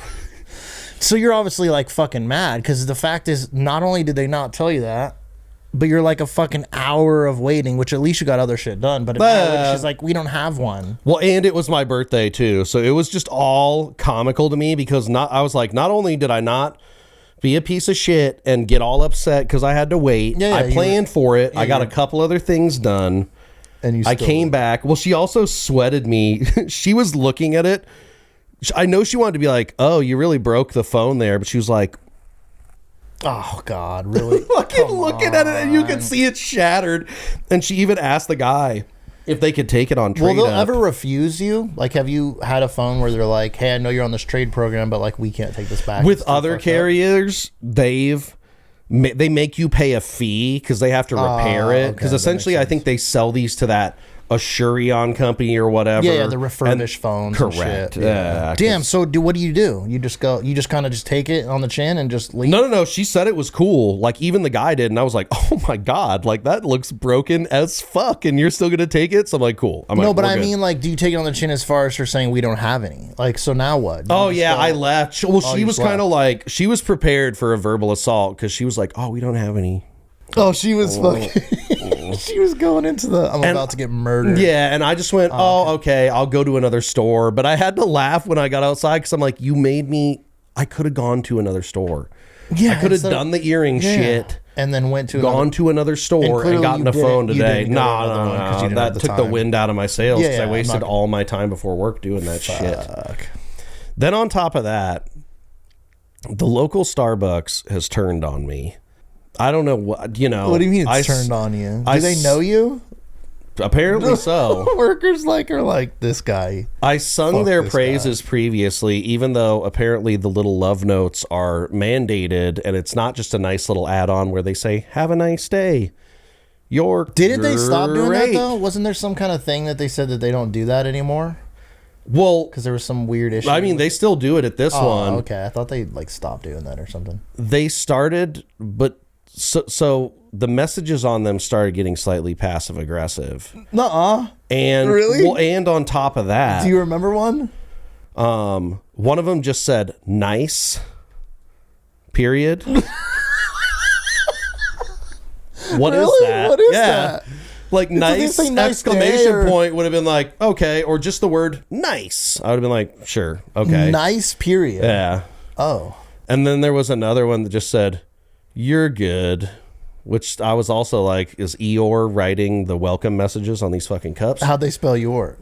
So you're obviously, like, fucking mad, because the fact is, not only did they not tell you that, but you're like a fucking hour of waiting, which at least you got other shit done. But she's like, we don't have one. Well, and it was my birthday too, so it was just all comical to me, because I was like, not only did I not be a piece of shit and get all upset because I had to wait, I planned for it. I got a couple other things done, and I came back. Well, she also sweated me. She was looking at it. I know she wanted to be like, oh, you really broke the phone there, but she was like, oh God, really? Fucking looking at it, and you can see it shattered. And she even asked the guy if they could take it on trade. Will they ever refuse you? Like, have you had a phone where they're like, hey, I know you're on this trade program, but like, we can't take this back? With other carriers, they make you pay a fee because they have to repair it. Because essentially, I think they sell these to that Assurion company or whatever. Yeah, the refurbished phones. Correct. And shit. Yeah. Damn. So what do? You just go. You just kind of just take it on the chin and just leave. No. She said it was cool. Like, even the guy did, and I was like, oh my God, like that looks broken as fuck, and you're still gonna take it. So I'm like, cool. No, but I mean, like, do you take it on the chin as far as her saying we don't have any? Like, so now what? Oh yeah, I left. Well, she was kind of like, she was prepared for a verbal assault, because she was like, oh, we don't have any. Oh, she was fucking. She was going into the about to get murdered. Yeah, and I just went, okay, I'll go to another store. But I had to laugh when I got outside, because I'm like, you made me. I could have gone to another store. Yeah, I could have done the earring shit. And then gone to another store and gotten a phone today. No. That took the wind out of my sails, because I wasted all my time before work doing that shit. Then on top of that, the local Starbucks has turned on me. I don't know what, What do you mean it's turned on you? Do they know you? Apparently so. Workers are like, this guy. I sung their praises previously, even though apparently the little love notes are mandated, and it's not just a nice little add-on where they say, have a nice day. Didn't they stop doing that, though? Wasn't there some kind of thing that they said that they don't do that anymore? Well, because there was some weird issue. I mean, they still do it at this one. Okay, I thought they stopped doing that or something. They started, but so the messages on them started getting slightly passive aggressive. Nuh-uh. And really? Well, and on top of that, do you remember one? One of them just said "nice." Period. What is that? What is that? Like, nice exclamation point would have been like, okay, or just the word nice. I would have been like, sure, okay. Nice period. Yeah. Oh. And then there was another one that just said, you're good, which I was also like, is Eeyore writing the welcome messages on these fucking cups? How'd they spell your?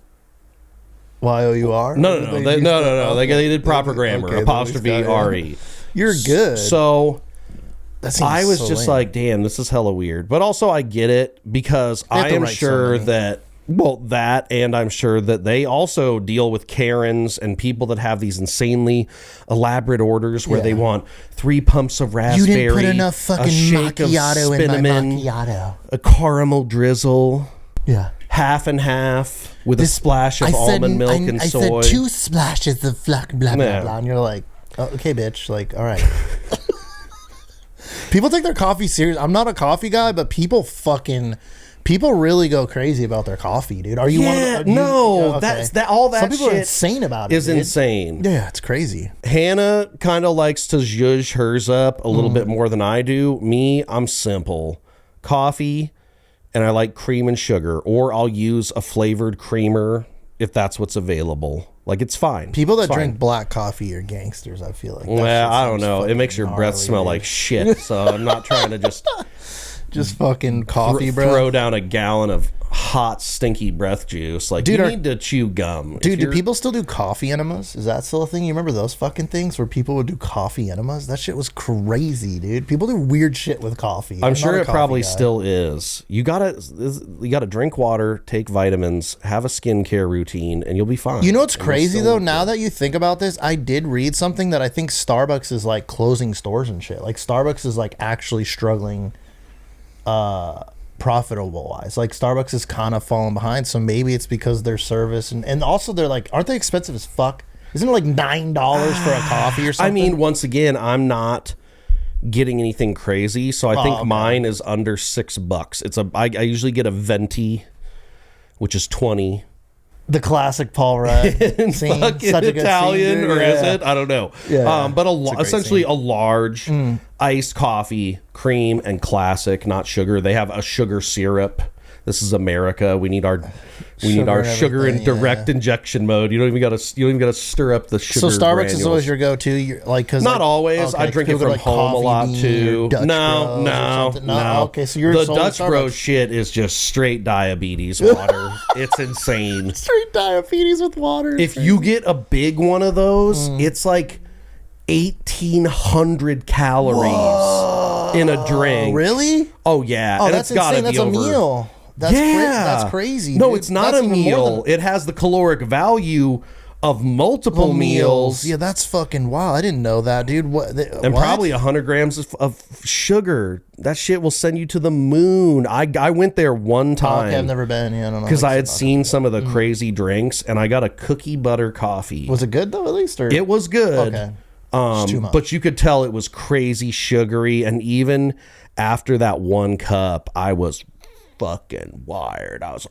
Y-O-U-R? No. They did proper grammar. Okay, apostrophe R-E. You're good. So I was just like, damn, this is hella weird. But also I get it, because I am sure that, and I'm sure that they also deal with Karens and people that have these insanely elaborate orders where they want 3 pumps of raspberry, you didn't put enough fucking macchiato in my macchiato, a caramel drizzle. Yeah. half and half with a splash of almond milk and soy. I said 2 splashes of blah, blah, blah, Yeah. blah. And you're like, oh, okay, bitch. Like, all right. People take their coffee serious. I'm not a coffee guy, but people really go crazy about their coffee, dude. Are you one of the, no, okay. that's that. All that Some people shit are insane about it. is dude. insane. Yeah, it's crazy. Hannah kind of likes to zhuzh hers up a little bit more than I do. Me, I'm simple. Coffee, and I like cream and sugar, or I'll use a flavored creamer if that's what's available. Like, it's fine. People that It's drink fine. black coffee are gangsters, I feel like. That Well, shit I don't sounds know. It fucking makes your breath gnarly, smell dude. like shit, so I'm not trying to just fucking coffee, bro. throw down a gallon of hot, stinky breath juice. Like, Dude, you need to chew gum. Dude, do people still do coffee enemas? Is that still a thing? You remember those fucking things where people would do coffee enemas? That shit was crazy, dude. People do weird shit with coffee. I'm not sure a it coffee probably guy. still is. You gotta drink water, take vitamins, have a skincare routine, and you'll be fine. You know what's And you'll crazy still though? look Now good. that you think about this, I did read something that I think Starbucks is like closing stores and shit. Like Starbucks is like actually struggling profitable wise. Like Starbucks is kind of falling behind, so maybe it's because their service and also they're like, aren't they expensive as fuck? Isn't it like $9 for a coffee or something? I mean, once again, I'm not getting anything crazy, so I think okay. mine is under $6. I usually get a venti, which is 20. the classic Paul Rudd scene, Fucking such a good Italian, scene, dude. or Yeah. is it? I don't know. Yeah. But It's a great essentially scene. a large iced coffee, cream and classic, not sugar. They have a sugar syrup. This is America. We need our Sugar and sugar in everything, direct injection mode. You don't even gotta stir up the sugar. So Starbucks granules. is always your go-to. You're, like, cause Not like, always. I drink it people from go to, home a Coffee lot Bean too. or Dutch Bros or No. something. No. Okay, so you're the solely Dutch Bro Starbucks. shit is just straight diabetes water. It's insane. Straight diabetes with water. If you get a big one of those, it's like 1,800 calories in a drink. Really? Oh yeah, Oh, and that's it's gotta insane. be That's a over. meal. That's that's crazy. No, dude. it's not That's a even more meal. than It has the caloric value of multiple meals. Yeah, that's fucking wild. I didn't know that, dude. And probably 100 grams of sugar. That shit will send you to the moon. I went there one time. Okay, I've never been. Yeah, I don't know. Because I had seen some of the crazy drinks, and I got a cookie butter coffee. Was it good though? At least, or It was good. Okay. It's too much. But you could tell it was crazy sugary, and even after that one cup, I was fucking wired. I was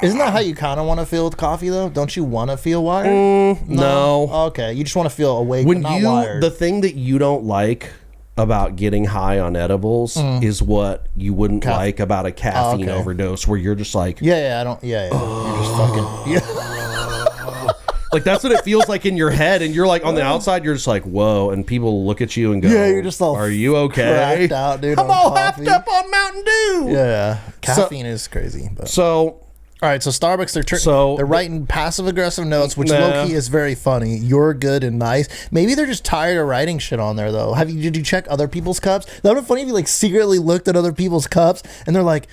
Isn't that how you kind of want to feel with coffee though? Don't you want to feel wired? no. Okay, you just want to feel awake, When but not you wired. the thing that you don't like about getting high on edibles is what you wouldn't like about a caffeine okay. overdose, where you're just like, yeah, I don't. Yeah, you're just fucking. Yeah. like that's what it feels like in your head, and you're like on the outside, you're just like, whoa, and people look at you and go, Yeah, you're just all are you okay? cracked out, dude. I'm on all coffee. hopped up on Mountain Dew. Yeah, caffeine is crazy. But. So All right, so Starbucks, So- they're writing passive aggressive notes, which Nah. low key is very funny. You're good and nice. Maybe they're just tired of writing shit on there though. Did you check other people's cups? That would be funny if you like secretly looked at other people's cups and they're like,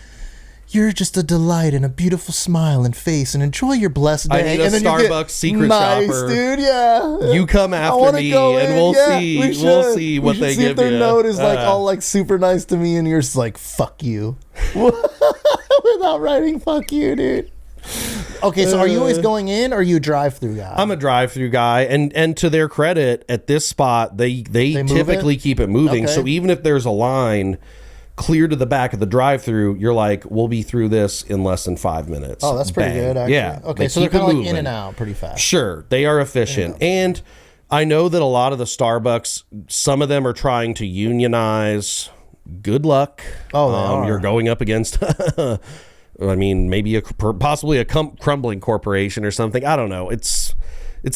"You're just a delight and a beautiful smile and face, and enjoy your blessed day." I need a and then you get, Starbucks secret nice, shopper. dude. Yeah, you come I after wanna me, go and in. we'll Yeah, see. we We'll should. see We what should they see give if their you. note is like all like super nice to me, and you're just like "fuck you," without writing "fuck you," dude. Okay, so are you always going in, or are you a drive-through guy? I'm a drive-through guy, and to their credit, at this spot, they move typically keep it moving. Okay. So even if there's a line clear to the back of the drive-through, you're like, we'll be through this in less than 5 minutes. Oh, that's pretty Bang. good, actually. Yeah. Okay, so they're keep it kind of like in moving. and out pretty fast. Sure, they are efficient. And I know that a lot of the Starbucks, some of them are trying to unionize. Good luck. Oh, they are. You're going up against, I mean, maybe possibly a crumbling corporation or something. I don't know. It's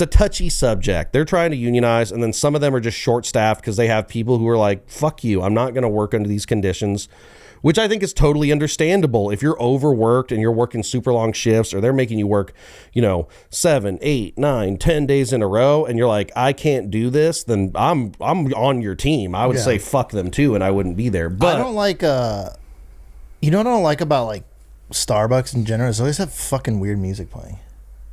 a touchy subject. They're trying to unionize, and then some of them are just short-staffed because they have people who are like, fuck you, I'm not going to work under these conditions, which I think is totally understandable. If you're overworked and you're working super long shifts, or they're making you work, 7, 8, 9, 10 days in a row, and you're like, I can't do this, then I'm on your team. I would say fuck them too, and I wouldn't be there. But I don't like you know what I don't like about like Starbucks in general is they always have fucking weird music playing.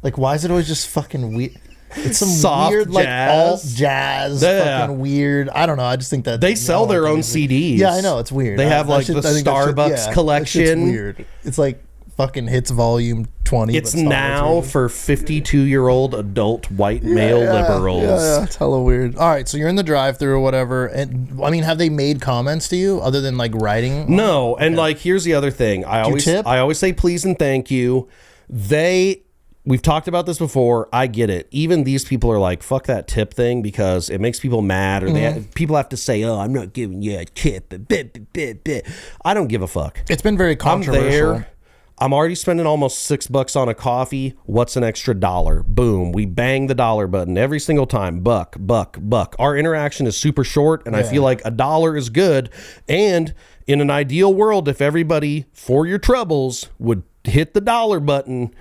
Like, why is it always just fucking weird? It's some Soft weird like alt jazz. jazz, Yeah. fucking weird. I don't know. I just think that they sell their own CDs. Yeah, I know it's weird. They have I like think the that shit- Starbucks that shit's collection. weird. It's like fucking hits volume 20. It's now for 52-year-old adult white male liberals. Yeah, it's hella weird. All right, so you're in the drive-thru or whatever, and I mean, have they made comments to you other than like writing? No, and like here's the other thing. I always say please and thank you. We've talked about this before. I get it. Even these people are like, fuck that tip thing because it makes people mad, or people have to say, oh, I'm not giving you a tip. I don't give a fuck. It's been very controversial. I'm there. I'm already spending almost $6 on a coffee. What's an extra $1? Boom. We bang the dollar button every single time. Buck. Our interaction is super short, and I feel like $1 is good. And in an ideal world, if everybody, for your troubles, would hit the dollar button,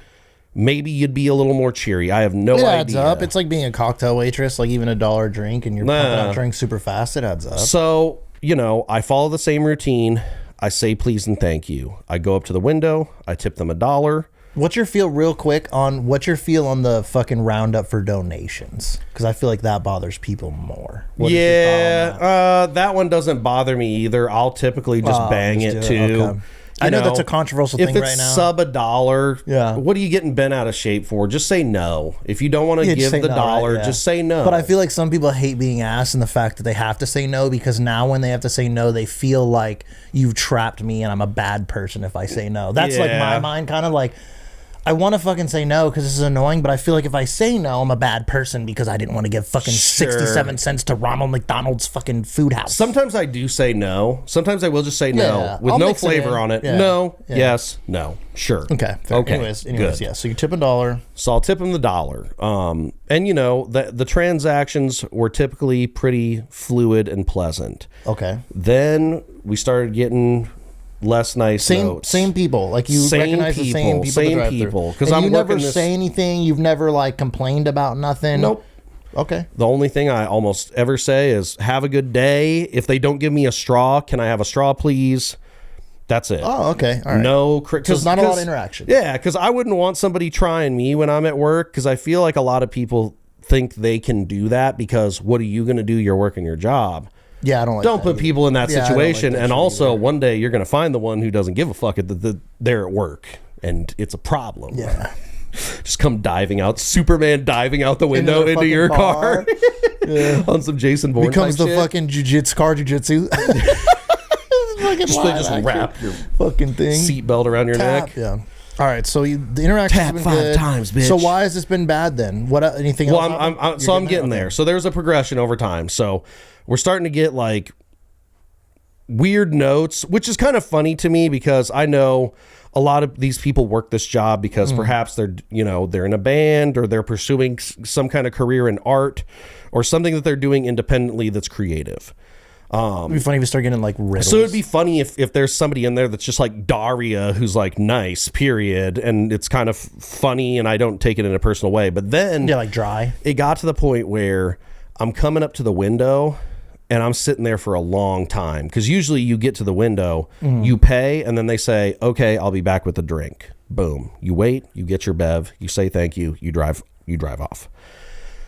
maybe you'd be a little more cheery. I have no idea. It adds up. It's like being a cocktail waitress, like even $1 drink, and you're pumping out drinks super fast. It adds up. So, I follow the same routine. I say please and thank you. I go up to the window. I tip them $1. What's your feel real quick on the fucking roundup for donations? Because I feel like that bothers people more. That one doesn't bother me either. I'll typically just bang it too. Okay. I know that's a controversial thing right now. If it's sub $1, what are you getting bent out of shape for? Just say no. If you don't want to give the dollar, just say no. But I feel like some people hate being asked, and the fact that they have to say no, because now when they have to say no, they feel like you've trapped me and I'm a bad person if I say no. That's like my mind, kind of like, I want to fucking say no because this is annoying, but I feel like if I say no, I'm a bad person because I didn't want to give fucking 67 cents to Ronald McDonald's fucking food house. Sometimes I do say no. Sometimes I will just say no with no flavor on it. No, yes, no, sure. Okay. Anyways, good. Yeah. So you tip $1. So I'll tip him the $1. And the transactions were typically pretty fluid and pleasant. Okay. Then we started getting less nice notes. Same people. Like you recognize the same people. Because you never say anything. You've never like complained about nothing. Nope. Okay. The only thing I almost ever say is have a good day. If they don't give me a straw, can I have a straw, please? That's it. Oh, okay. All right. No, because not a lot of interaction. Yeah, because I wouldn't want somebody trying me when I'm at work, because I feel like a lot of people think they can do that because what are you going to do? You're working your job. Yeah, I don't like Don't put people in that situation. Like and also, one day you're going to find the one who doesn't give a fuck that they're at work, and it's a problem. Yeah. Just come diving out, Superman diving out the window into your car on some Jason Bourne. Becomes the fucking car jujitsu. Just wrap your fucking thing, seatbelt around your neck. Yeah. All right, so the interaction has been 5 good. times, bitch. So why has this been bad then? What anything else? Well, I'm getting there. So there's a progression over time. So we're starting to get like weird notes, which is kind of funny to me because I know a lot of these people work this job because perhaps they're in a band or they're pursuing some kind of career in art or something that they're doing independently that's creative. It'd be funny if we start getting like riddles. So it'd be funny if there's somebody in there that's just like Daria, who's like nice, period, and it's kind of funny, and I don't take it in a personal way. But then, like dry. It got to the point where I'm coming up to the window, and I'm sitting there for a long time because usually you get to the window, you pay, and then they say, "Okay, I'll be back with the drink." Boom. You wait, you get your bev, you say thank you, you drive off.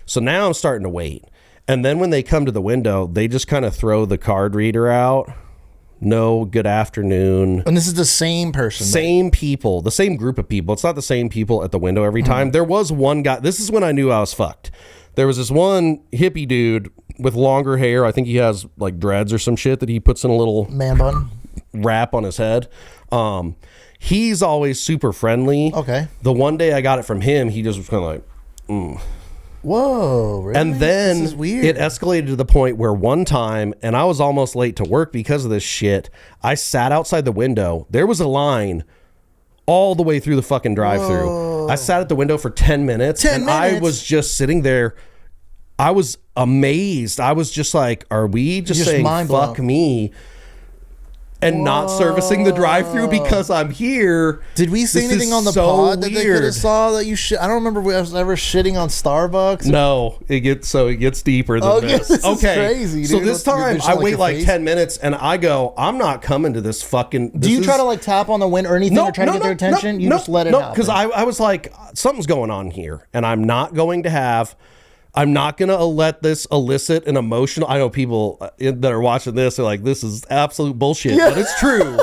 So now I'm starting to wait. And then when they come to the window, they just kind of throw the card reader out. No, good afternoon. And this is the same person. Same people, the same group of people. It's not the same people at the window every time. There was one guy. This is when I knew I was fucked. There was this one hippie dude with longer hair. I think he has like dreads or some shit that he puts in a little man bun wrap on his head. He's always super friendly. Okay. The one day I got it from him, he just was kind of like, Whoa, really? And then this is weird. It escalated to the point where one time, and I was almost late to work because of this shit, I sat outside the window. There was a line all the way through the fucking drive-thru. I sat at the window for 10 minutes, I was just sitting there. I was amazed. I was just like, are we just saying fuck me? And not servicing the drive-thru because I'm here. Did we say anything on the pod that they could have saw that you I don't remember I was ever shitting on Starbucks. No, it gets deeper than this. This is crazy, dude. So this time I wait like 10 minutes and I go, I'm not coming to this fucking. Do you try to like tap on the window or anything or try to get their attention? You just let it happen. Because I was like, something's going on here, and I'm not going to let this elicit an emotional. I know people that are watching this are like, this is absolute bullshit, but it's true.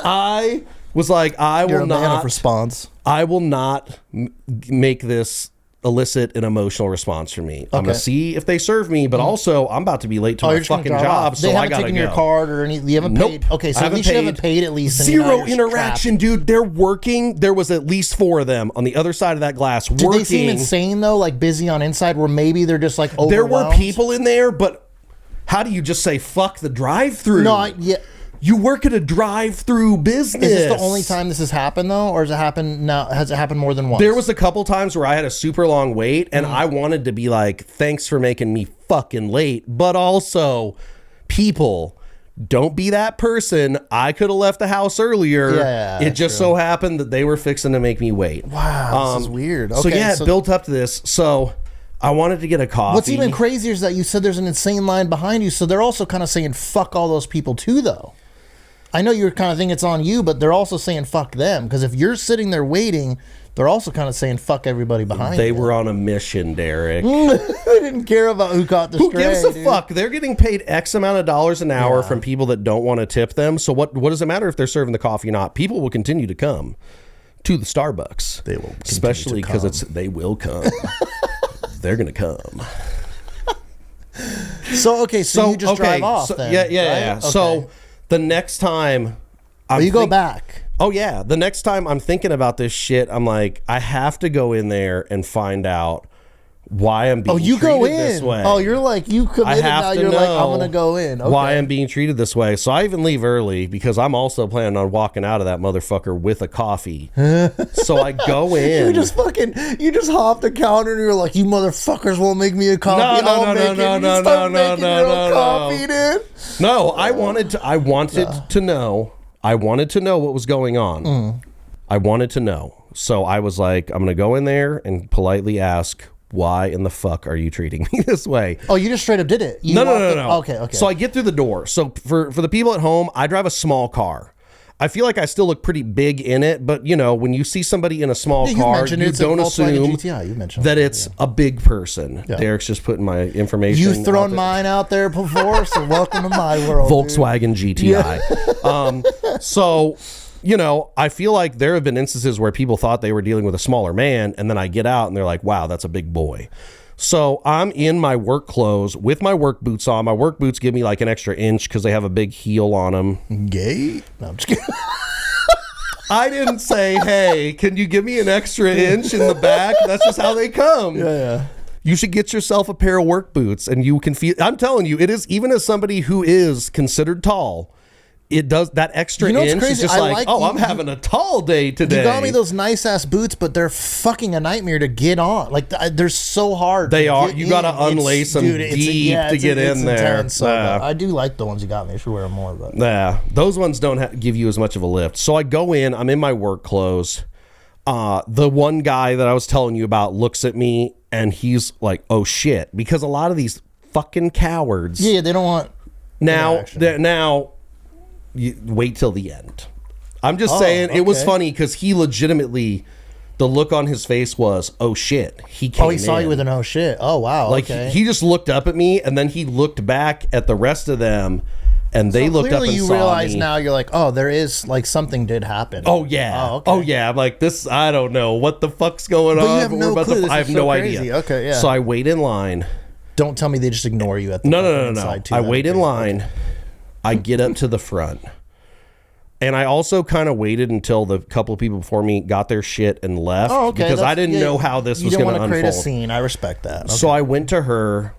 I was like, I You're will a man of not response. I will not make this elicit an emotional response from me. I'm gonna see if they serve me, but also I'm about to be late to my fucking job, so I gotta taken go. Your card or anything. You haven't paid. Okay, so at least you haven't paid at least. Zero interaction, dude. They're working. There was at least 4 of them on the other side of that glass working. Did they seem insane though? Like busy on inside, where maybe they're just like overwhelmed? There were people in there, but how do you just say fuck the drive-through? No, you work at a drive-through business. Is this the only time this has happened though, or has it happened now? Has it happened more than once? There was a couple times where I had a super long wait, and I wanted to be like, "Thanks for making me fucking late," but also, people, don't be that person. I could have left the house earlier. Yeah, it just so happened that they were fixing to make me wait. Wow, this is weird. Okay, so yeah, it built up to this. So I wanted to get a coffee. What's even crazier is that you said there's an insane line behind you, so they're also kind of saying fuck all those people too, though. I know you're kind of thinking it's on you, but they're also saying fuck them, because if you're sitting there waiting, they're also kind of saying fuck everybody behind you. They were on a mission, Derek. They didn't care about who caught the Who stray, gives a dude. fuck? They're getting paid X amount of dollars an hour from people that don't want to tip them. So what does it matter if they're serving the coffee or not? People will continue to come to the Starbucks. They will, especially because they will come. They're gonna come. So okay, so you just drive off. Then, yeah. right? So the next time, you go back. Oh yeah, the next time I'm thinking about this shit, I'm like, I have to go in there and find out why I'm being treated this way. Oh, you're like, you committed now. You're like, I'm gonna go in. Okay. Why I'm being treated this way. So I even leave early because I'm also planning on walking out of that motherfucker with a coffee. So I go in. You just hop the counter and you're like, you motherfuckers won't make me a coffee. No, I wanted to know. I wanted to know what was going on. I wanted to know. So I was like, I'm gonna go in there and politely ask, why in the fuck are you treating me this way? Oh, you just straight up did it. No. Okay. So I get through the door. So for the people at home, I drive a small car. I feel like I still look pretty big in it, but you know, when you see somebody in a small car, you don't assume that it's a big person. Yeah. Derek's just putting my information. You've thrown mine out there before, so welcome to my world. Volkswagen GTI. Yeah. So, you know, I feel like there have been instances where people thought they were dealing with a smaller man, and then I get out and they're like, wow, that's a big boy. So I'm in my work clothes with my work boots on. My work boots give me like an extra inch because they have a big heel on them. Gay? No, I'm just kidding. I didn't say, hey, can you give me an extra inch in the back? That's just how they come. Yeah. You should get yourself a pair of work boots, and you can feel. I'm telling you, it is, even as somebody who is considered tall, it does that extra inch is just I'm having a tall day today. You got me those nice ass boots, but they're fucking a nightmare to get on. Like they're so hard. They are. You got to unlace them deep to get in there. I do like the ones you got me. I should wear them more. But yeah, those ones don't give you as much of a lift. So I go in. I'm in my work clothes. The one guy that I was telling you about looks at me and he's like, "Oh shit," because a lot of these fucking cowards. Yeah, they don't want. Now. You wait till the end. I'm just saying, it was funny because he legitimately, the look on his face was, oh shit. He saw you with an oh shit. Oh wow. Like he just looked up at me and then he looked back at the rest of them and they looked up and saw me. You realize now, you're like, oh, there is like something did happen. Oh yeah. Oh yeah. I'm like, this, I don't know what the fuck's going on. You have no clue. I have no idea. Okay, yeah. So I wait in line. Don't tell me they just ignore you at the No. I wait in line. Okay. I get up to the front. And I also kind of waited until the couple of people before me got their shit and left. Oh, okay. Because I didn't know how this was going to unfold. You didn't want to create a scene. I respect that. Okay. So I went to her.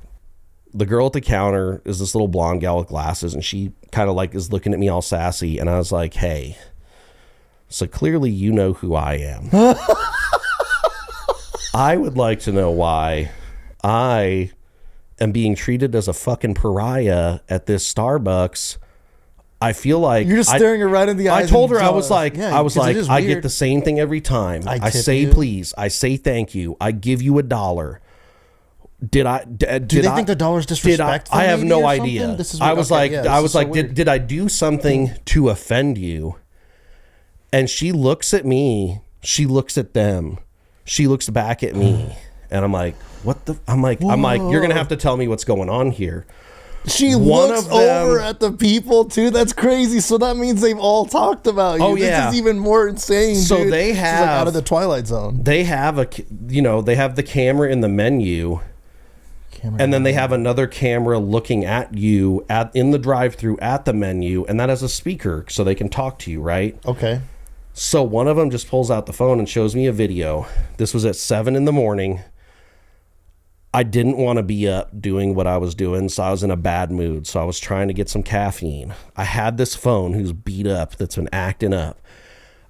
The girl at the counter is this little blonde gal with glasses, and she kind of like is looking at me all sassy. And I was like, hey, so clearly you know who I am. I would like to know why I am being treated as a fucking pariah at this Starbucks. I feel like you're just staring her right in the eyes. I told her, I was like, I get the same thing every time. I say please. I say thank you. I give you $1. Do they think the dollar's disrespectful? I have no idea. I was like, did I do something to offend you? And she looks at me. She looks at them. She looks back at me, and I'm like, what the? I'm like, you're gonna have to tell me what's going on here. She One looks of them- over at the people too. That's crazy. So that means they've all talked about you. Oh, yeah. This is even more insane. So dude. they This is like have- out of the Twilight Zone. They have they have the camera in the menu, and then they have another camera looking at you in the drive-thru at the menu, and that has a speaker so they can talk to you, right? Okay. So one of them just pulls out the phone and shows me a video. This was at 7 a.m. I didn't want to be up doing what I was doing, so I was in a bad mood. So I was trying to get some caffeine. I had this phone who's beat up, that's been acting up.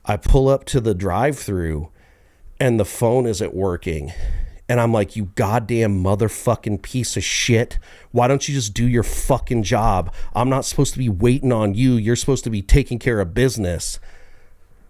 I pull up to the drive-thru, and the phone isn't working. And I'm like, you goddamn motherfucking piece of shit. Why don't you just do your fucking job? I'm not supposed to be waiting on you. You're supposed to be taking care of business.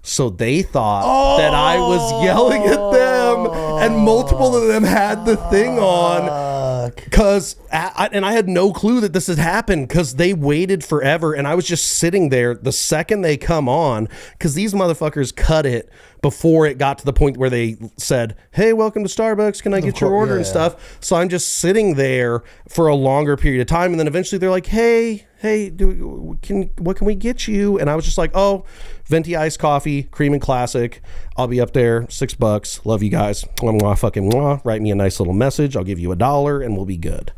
So they thought that I was yelling at them, and multiple of them had the thing on. Because I had no clue that this had happened, because they waited forever, and I was just sitting there the second they come on, because these motherfuckers cut it before it got to the point where they said, hey, welcome to Starbucks, can I get your order and stuff. So I'm just sitting there for a longer period of time, and then eventually they're like, hey, what can we get you? And I was just like, oh, venti iced coffee, cream and classic. I'll be up there, $6. Love you guys. Write me a nice little message. I'll give you $1 and we'll be good.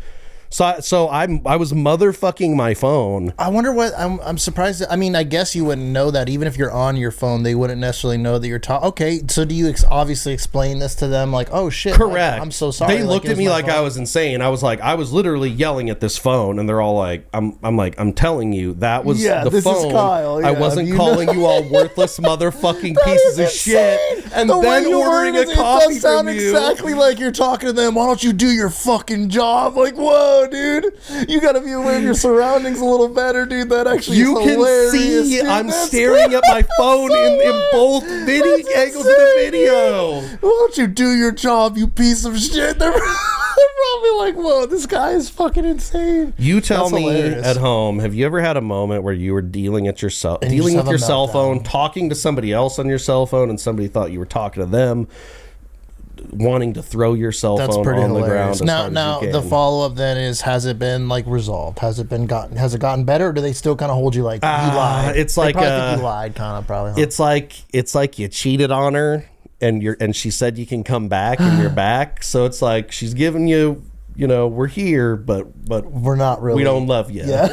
So I was motherfucking my phone. I wonder what I'm surprised. I mean, I guess you wouldn't know that even if you're on your phone, they wouldn't necessarily know that you're talking. Okay, so do you obviously explain this to them? Like, oh shit, correct. I'm so sorry. They looked at me like I was insane. I was literally yelling at this phone, and they're all like, I'm telling you, that was the this phone. is Kyle. I wasn't calling you all worthless motherfucking pieces of shit, and the then ordering a coffee it does sound from you. exactly like you're talking to them. Why don't you do your fucking job? Like, whoa, dude, you got to be aware of your surroundings a little better, dude. That actually you is can hilarious, see dude. I'm That's staring at my phone in both video angles of the video. Why don't you do your job, you piece of shit? They're probably like, whoa, this guy is fucking insane. You tell That's me hilarious. at home, have you ever had a moment where you were dealing with your cell have a phone, meltdown. talking to somebody else on your cell phone, and somebody thought you were talking to them, wanting to throw your cell That's phone pretty on the hilarious. ground? As Now hard as you the can? follow up then is, has it been like resolved? Has it gotten better? Or do they still kind of hold you like you lied? it's They like, probably think you lied, kind of probably. Huh? It's like you cheated on her, and she said you can come back, and you're back. So it's like she's giving you, we're here, but We're not really. we don't love you. Yeah.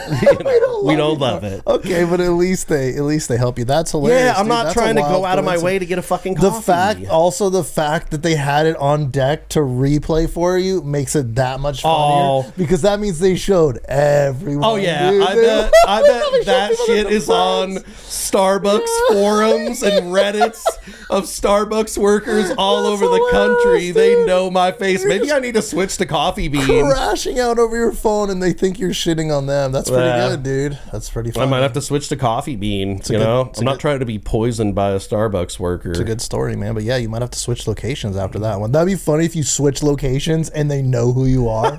We don't love it. Okay, but at least they help you. That's hilarious. Yeah, I'm dude. not That's trying a to go wild out of my coincidence. way to get a fucking The coffee. fact that they had it on deck to replay for you makes it that much funnier, because that means they showed everyone. Oh yeah, dude. I bet that shit is on Starbucks forums and Reddits of Starbucks workers all That's over the country. hilarious, They dude. know my face. Maybe I need to switch to Coffee Bean. Crashing out over your phone, and they think you're shitting on them. That's pretty Yeah. good, dude. That's pretty I funny. might have to switch to Coffee Bean. I'm not trying to be poisoned by a Starbucks worker. It's a good story, man. But yeah, you might have to switch locations after that one. That'd be funny if you switch locations and they know who you are.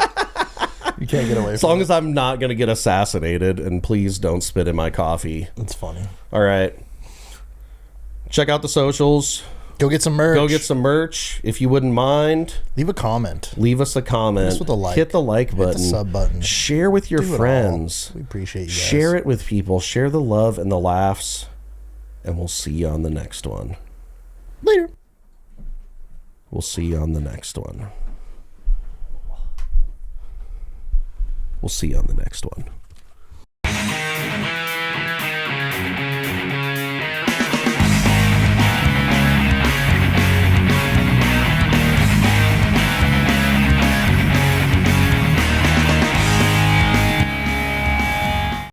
You can't get away As from long it. as I'm not going to get assassinated, and please don't spit in my coffee. It's funny. All right. Check out the socials. Go get some merch. Go get some merch. If you wouldn't mind, Leave a comment. leave us a comment. Hit us with a like. Hit the like button. Hit the sub button. Share with your Do it all. friends. We appreciate you guys. Share it with people. Share the love and the laughs. And we'll see you on the next one. Later. We'll see you on the next one. We'll see you on the next one.